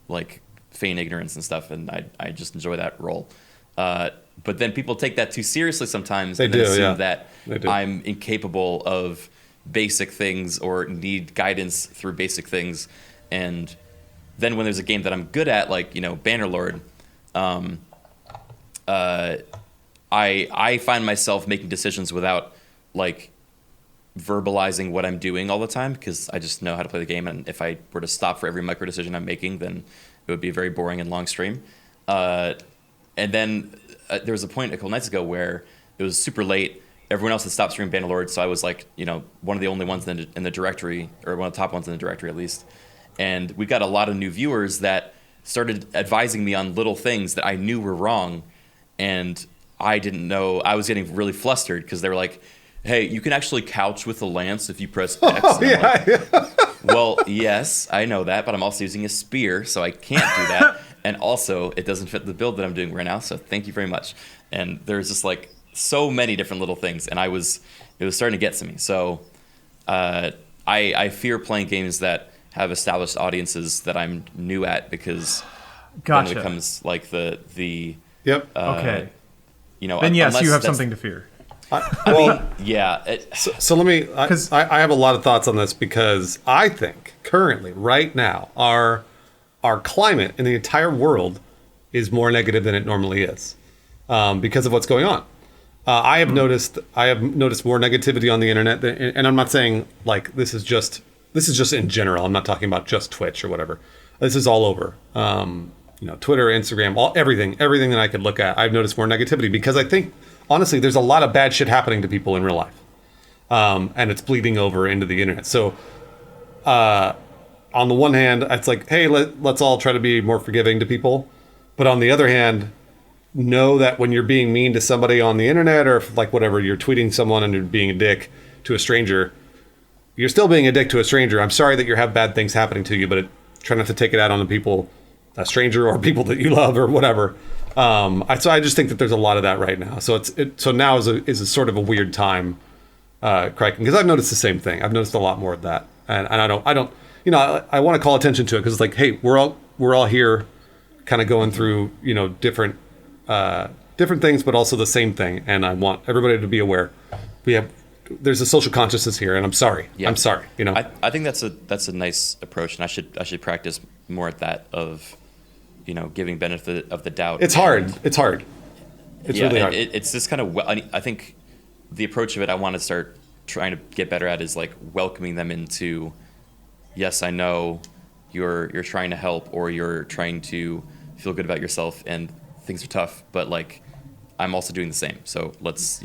like feign ignorance and stuff, and I just enjoy that role. But then people take that too seriously sometimes, and then assume that I'm incapable of basic things or need guidance through basic things. And then when there's a game that I'm good at, like, you know, Bannerlord, I find myself making decisions without, like, verbalizing what I'm doing all the time, because I just know how to play the game, and if I were to stop for every micro decision I'm making, then it would be a very boring and long stream. And then there was a point a couple nights ago where it was super late. Everyone else had stopped streaming Bannerlord, so I was, like, you know, one of the only ones in the directory, or one of the top ones in the directory at least. And we got a lot of new viewers that started advising me on little things that I knew were wrong, and I didn't know. I was getting really flustered because they were like, hey, you can actually couch with a lance if you press X. Oh, yeah. Well, yes, I know that, but I'm also using a spear, so I can't do that. And also, it doesn't fit the build that I'm doing right now, so thank you very much. And there's just, like, so many different little things, and it was starting to get to me. So I fear playing games that have established audiences that I'm new at, because then it becomes like the Yep. Okay. You know, Then yes, you have something to fear. Yeah. So let me. I have a lot of thoughts on this, because I think currently, right now, our climate in the entire world is more negative than it normally is, because of what's going on. I have noticed more negativity on the internet, and I'm not saying, like, this is just in general. I'm not talking about just Twitch or whatever. This is all over. You know, Twitter, Instagram, everything that I could look at. I've noticed more negativity, because I think, honestly, there's a lot of bad shit happening to people in real life, and it's bleeding over into the internet. So, on the one hand, it's like, hey, let's all try to be more forgiving to people, but on the other hand, know that when you're being mean to somebody on the internet, or if, like, whatever, you're tweeting someone and you're being a dick to a stranger, you're still being a dick to a stranger. I'm sorry that you have bad things happening to you, but try not to take it out on the people, a stranger or people that you love or whatever. So I just think that there's a lot of that right now. So so now is a sort of a weird time, Criken, because I've noticed the same thing. I've noticed a lot more of that, and I don't, you know, I want to call attention to it, because it's like, hey, we're all here, kind of going through, you know, different things, but also the same thing, and I want everybody to be aware. There's a social consciousness here, and I'm sorry. Yeah. I'm sorry. You know, I think that's a nice approach, and I should practice more at that, of, you know, giving benefit of the doubt. It's hard. It's hard. It's really hard. It's just kind of, I think the approach of it I want to start trying to get better at is, like, welcoming them into, yes, I know you're trying to help, or you're trying to feel good about yourself, and things are tough, but, like, I'm also doing the same. So let's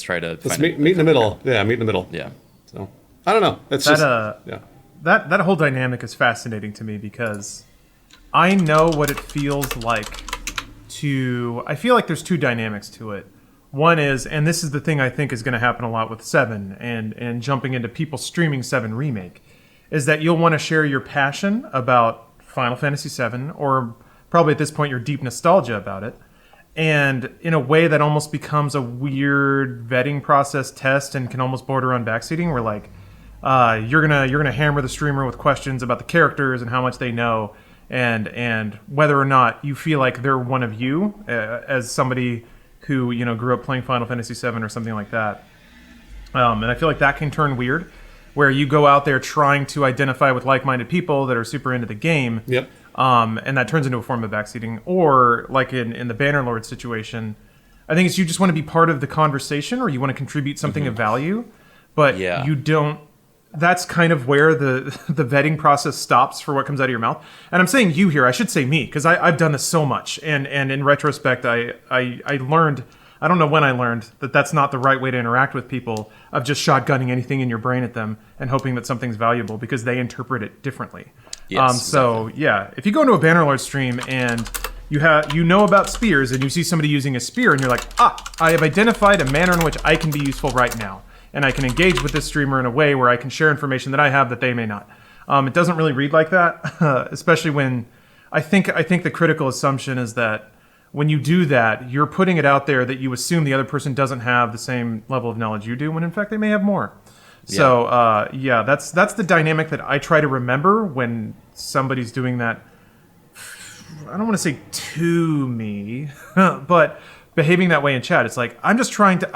try to meet in the middle. Yeah, meet in the middle. Yeah. So I don't know. It's that whole dynamic is fascinating to me, because I know what it feels like I feel like there's two dynamics to it. One is, and this is the thing I think is going to happen a lot with 7 and jumping into people streaming 7 Remake, is that you'll want to share your passion about Final Fantasy 7, or probably at this point your deep nostalgia about it, and in a way that almost becomes a weird vetting process test, and can almost border on backseating, where, like, you're gonna hammer the streamer with questions about the characters and how much they know, and whether or not you feel like they're one of you, as somebody who, you know, grew up playing Final Fantasy 7 or something like that. And I feel like that can turn weird, where you go out there trying to identify with like-minded people that are super into the game. Yep. And that turns into a form of backseating. Or, like in the Bannerlord situation, I think it's you just want to be part of the conversation, or you want to contribute something of value, but you don't. That's kind of where the vetting process stops for what comes out of your mouth. And I'm saying you here, I should say me, because I've done this so much. And in retrospect, I learned, I don't know when I learned, that that's not the right way to interact with people, of just shotgunning anything in your brain at them and hoping that something's valuable, because they interpret it differently. Yes, so, yeah, if you go into a Bannerlord stream and you know about spears, and you see somebody using a spear, and you're like, I have identified a manner in which I can be useful right now, and I can engage with this streamer in a way where I can share information that I have that they may not. It doesn't really read like that, especially when I think the critical assumption is that when you do that, you're putting it out there that you assume the other person doesn't have the same level of knowledge you do, when in fact they may have more. Yeah. So that's the dynamic that I try to remember when somebody's doing that I don't want to say to me, but behaving that way in chat. It's like I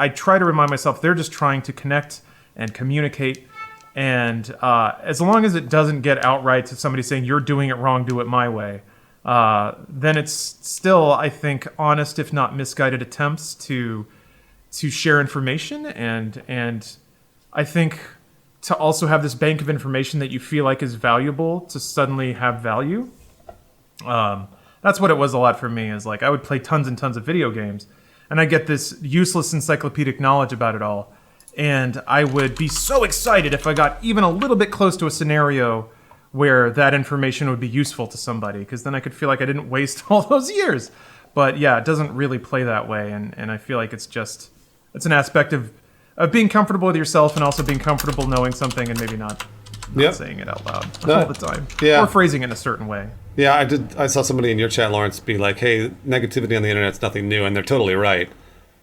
try to remind myself they're just trying to connect and communicate. And as long as it doesn't get outright to somebody saying you're doing it wrong, do it my way, then it's still, I think, honest if not misguided attempts to share information and I think to also have this bank of information that you feel like is valuable to suddenly have value. That's what it was a lot for me. Is like I would play tons and tons of video games, and I get this useless encyclopedic knowledge about it all. And I would be so excited if I got even a little bit close to a scenario where that information would be useful to somebody, because then I could feel like I didn't waste all those years. But yeah, it doesn't really play that way, and I feel like it's an aspect of being comfortable with yourself and also being comfortable knowing something and maybe not saying it out loud all the time. Yeah. Or phrasing it in a certain way. Yeah, I saw somebody in your chat, Lawrence, be like, "Hey, negativity on the internet's nothing new," and they're totally right.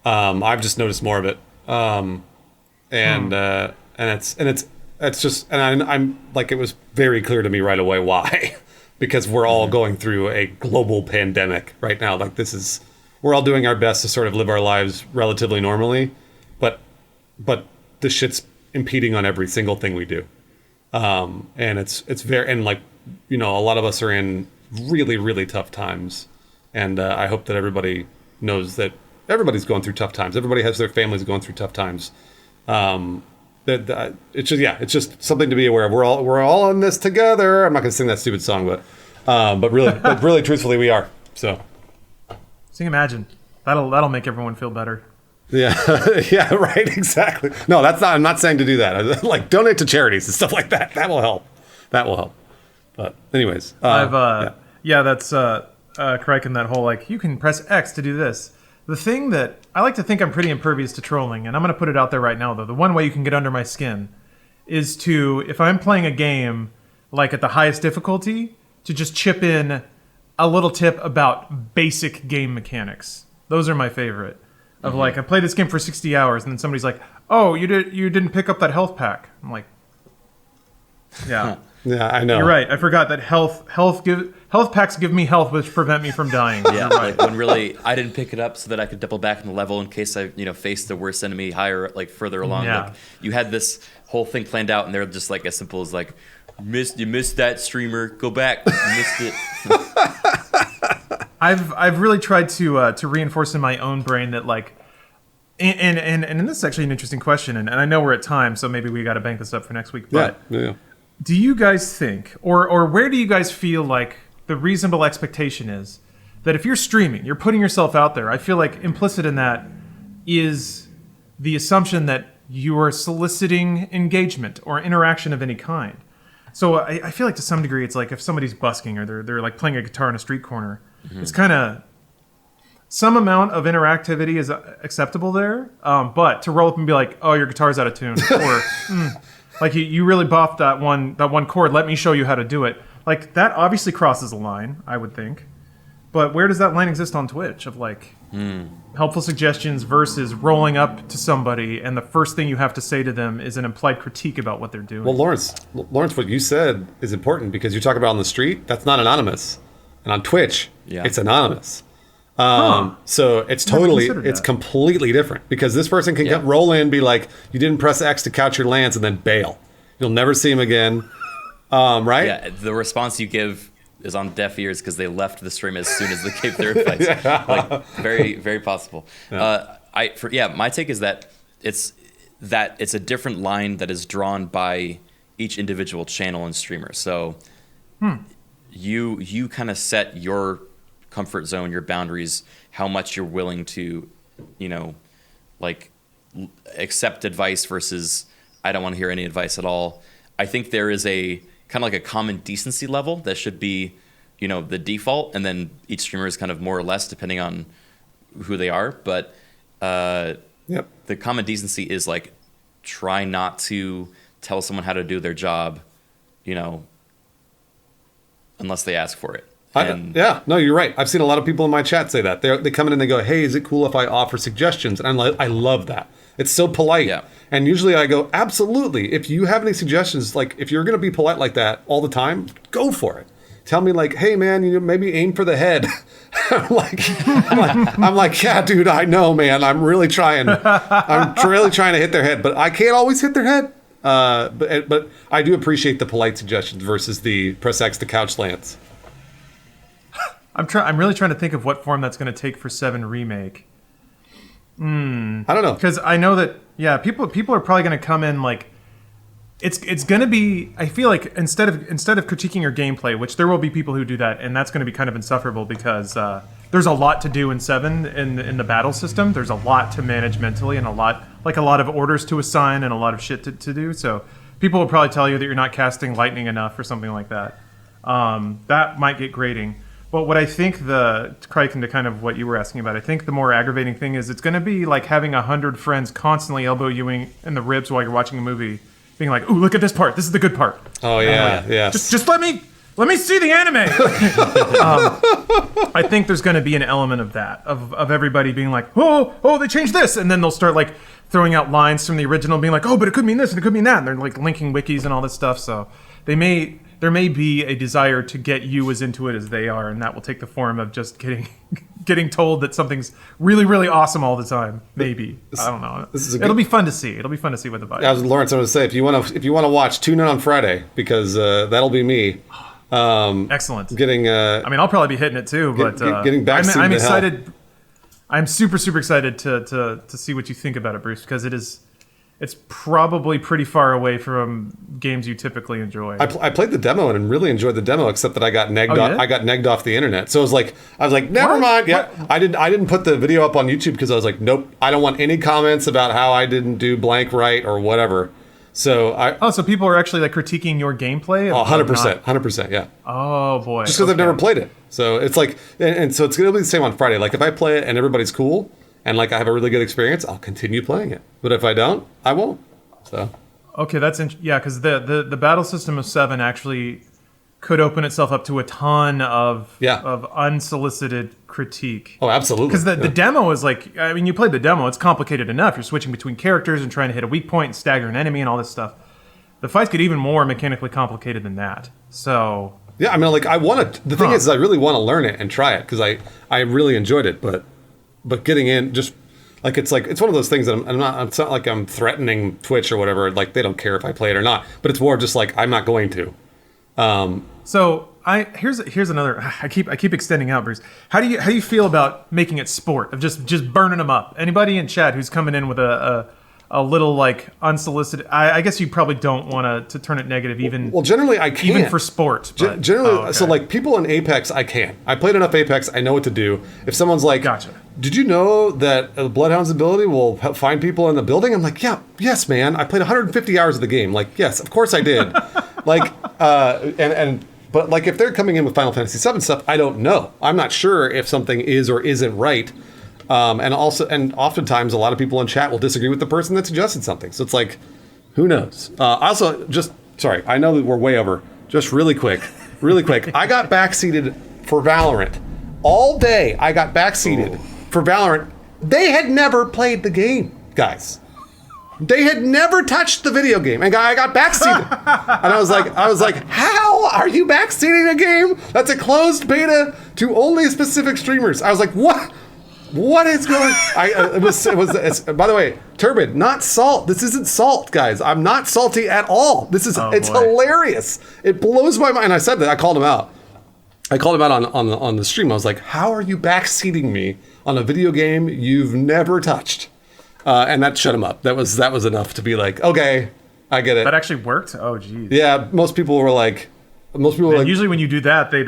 I've just noticed more of it, and it's just, and I'm like, it was very clear to me right away why, because we're all going through a global pandemic right now. Like we're all doing our best to sort of live our lives relatively normally, but the shit's impeding on every single thing we do, and it's very, and like, you know, a lot of us are in really, really tough times. And I hope that everybody knows that everybody's going through tough times. Everybody has their families going through tough times. It's just something to be aware of. We're all in this together. I'm not going to sing that stupid song, but really truthfully, we are. So Sing Imagine. That'll make everyone feel better. yeah, yeah, right, exactly. No, I'm not saying to do that. Like donate to charities and stuff like that. That will help. But anyways, that's Criken, that whole like you can press X to do this. The thing that I like to think I'm pretty impervious to trolling, and I'm going to put it out there right now though. The one way you can get under my skin is to, if I'm playing a game like at the highest difficulty, to just chip in a little tip about basic game mechanics. Those are my favorite. Of like, I played this game for 60 hours, and then somebody's like, "Oh, you didn't pick up that health pack." I'm like, yeah. yeah, I know. You're right. I forgot that health packs give me health, which prevent me from dying. Yeah, like when really I didn't pick it up so that I could double back in the level in case I, faced the worst enemy higher, like further along. Yeah. Like you had this whole thing planned out, and they're just like as simple as like, you missed that, streamer, go back, you missed it. I've really tried to reinforce in my own brain that like, and this is actually an interesting question, and I know we're at time, so maybe we got to bank this up for next week. But yeah. do you guys think, or where do you guys feel like the reasonable expectation is that if you're streaming, you're putting yourself out there? I feel like implicit in that is the assumption that you are soliciting engagement or interaction of any kind. So I feel like to some degree it's like if somebody's busking or they're like playing a guitar in a street corner, it's kind of some amount of interactivity is acceptable there, but to roll up and be like, "Oh, your guitar's out of tune," or like you really buffed that one chord. Let me show you how to do it. Like that obviously crosses a line, I would think. But where does that line exist on Twitch of like helpful suggestions versus rolling up to somebody and the first thing you have to say to them is an implied critique about what they're doing? Well, Lawrence, what you said is important because you talk about on the street, that's not anonymous, and on Twitch, it's anonymous. So it's completely different because this person can roll in, be like, "You didn't press X to couch your lands," and then bail. You'll never see him again. Right? Yeah, the response you give is on deaf ears because they left the stream as soon as they gave their advice. Like very, very possible. Yeah. My take is that it's a different line that is drawn by each individual channel and streamer. So you kind of set your comfort zone, your boundaries, how much you're willing to, accept advice versus I don't want to hear any advice at all. I think there is a kind of like a common decency level that should be, the default, and then each streamer is kind of more or less depending on who they are. But the common decency is like try not to tell someone how to do their job, unless they ask for it. No, you're right. I've seen a lot of people in my chat say that. They come in and they go, "Hey, is it cool if I offer suggestions?" And I love that. It's so polite. Yeah. And usually I go, absolutely. If you have any suggestions, like if you're going to be polite like that all the time, go for it. tell me like, hey man, maybe aim for the head. I'm like, yeah, dude, I know, man. I'm really trying to hit their head, but I can't always hit their head. But I do appreciate the polite suggestions versus the press X to couch Lance. I'm really trying to think of what form that's going to take for 7 Remake. I don't know, Because I know that people are probably going to come in like it's going to be. I feel like instead of critiquing your gameplay, which there will be people who do that, and that's going to be kind of insufferable because there's a lot to do in 7 in the battle system. There's a lot to manage mentally and a lot of orders to assign and a lot of shit to do. So people will probably tell you that you're not casting lightning enough or something like that. That might get grating. But what I think Criken, to kind of what you were asking about, I think the more aggravating thing is it's going to be like having 100 friends constantly elbow you in the ribs while you're watching a movie, being like, "Ooh, look at this part. This is the good part." Oh yeah, yeah. Just let me see the anime. I think there's going to be an element of that, of everybody being like, "Oh, they changed this," and then they'll start like throwing out lines from the original, being like, "Oh, but it could mean this and it could mean that," and they're like linking wikis and all this stuff. So there may be a desire to get you as into it as they are, and that will take the form of just getting told that something's really, really awesome all the time. Maybe. I don't know. It'll be fun to see. It'll be fun to see what the vibe is. Lawrence, I was going to say, if you want to watch, tune in on Friday because that'll be me. Excellent. Getting. I'll probably be hitting it too, but getting back. I'm excited. I'm super, super excited to see what you think about it, Bruce, because it's probably pretty far away from games you typically enjoy. I played the demo and really enjoyed the demo, except that I got negged off. I got negged off the internet. So I was like, never mind. Yeah, what? I didn't put the video up on YouTube because I was like, nope, I don't want any comments about how I didn't do blank right or whatever. So so people are actually like critiquing your gameplay? 100%, yeah. Oh boy. Just because I've never played it. So it's like, and so it's going to be the same on Friday. Like if I play it and everybody's cool, and like I have a really good experience, I'll continue playing it. But if I don't, I won't. So okay, that's because the battle system of 7 actually could open itself up to a ton of unsolicited critique. Oh, absolutely. Because the demo is like, you played the demo. It's complicated enough. You're switching between characters and trying to hit a weak point and stagger an enemy and all this stuff. The fights get even more mechanically complicated than that. So yeah, I want to. The thing is I really want to learn it and try it because I really enjoyed it, but getting in just like it's one of those things that I'm not. It's not like I'm threatening Twitch or whatever. Like they don't care if I play it or not. But it's more just like I'm not going to. So here's another. I keep extending out, Bruce. How do you feel about making it sport of just burning them up? Anybody in chat who's coming in with a little like unsolicited. I guess you probably don't want to turn it negative even. Well, generally I can even for sport. But, generally, so like people in Apex, I can. I played enough Apex. I know what to do. If someone's like, gotcha. Did you know that Bloodhound's ability will find people in the building? I'm like, yes, man. I played 150 hours of the game. Like, yes, of course I did. But like if they're coming in with Final Fantasy VII stuff, I don't know. I'm not sure if something is or isn't right. And oftentimes a lot of people in chat will disagree with the person that suggested something. So it's like, who knows? Sorry, I know that we're way over. Just really quick. I got backseated for Valorant. All day I got backseated for Valorant. They had never played the game, guys. They had never touched the video game, and I got backseated. And I was like, how are you backseating a game that's a closed beta to only specific streamers? I was like, what? What is going? It's, by the way, Turbid, not salt. This isn't salt, guys. I'm not salty at all. It's hilarious. It blows my mind. And I said that. I called him out. On the stream. I was like, how are you backseating me on a video game you've never touched? And that shut him up. That was enough to be like, okay, I get it. That actually worked? Oh, geez. Yeah, most people were like, usually when you do that, they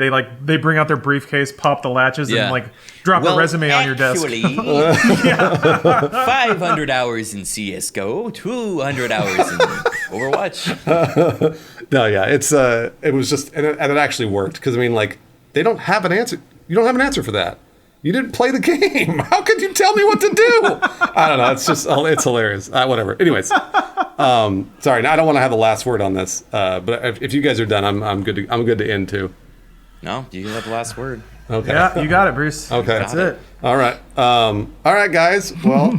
bring out their briefcase, pop the latches, and like drop a resume on your desk. Actually, 500 hours in CS:GO, 200 hours in Overwatch. No, yeah, it was just, and it actually worked because they don't have an answer. You don't have an answer for that. You didn't play the game. How could you tell me what to do? I don't know. It's hilarious. Whatever. Anyways, sorry. I don't want to have the last word on this. But if you guys are done, I'm good. I'm good to end too. No, you have the last word. Okay. Yeah, you got it, Bruce. Okay, that's it. All right. All right, guys. Well,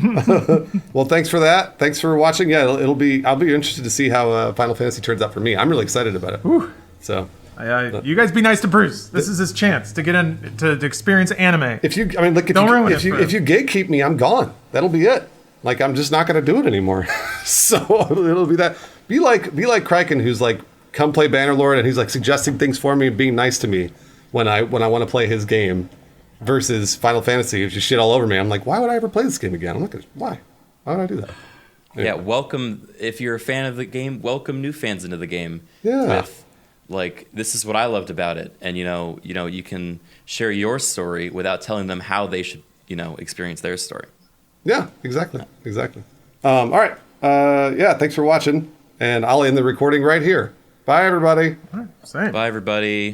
well, thanks for that. Thanks for watching. Yeah, I'll be interested to see how Final Fantasy turns out for me. I'm really excited about it. Whew. So, You guys be nice to Bruce. This is his chance to get in to experience anime. If you, I mean, look, Don't ruin it if for you gatekeep me, I'm gone. That'll be it. Like, I'm just not going to do it anymore. So it'll be that. Be like Criken, who's like, come play Bannerlord, and he's like suggesting things for me and being nice to me when I want to play his game, versus Final Fantasy, if you shit all over me. I'm like, why would I ever play this game again? I'm not gonna. Why would I do that? Yeah, welcome, if you're a fan of the game, welcome new fans into the game. Yeah. With, like, this is what I loved about it. And, you can share your story without telling them how they should, experience their story. Yeah, exactly. All right. Yeah, thanks for watching. And I'll end the recording right here. Bye, everybody. Same. Bye, everybody.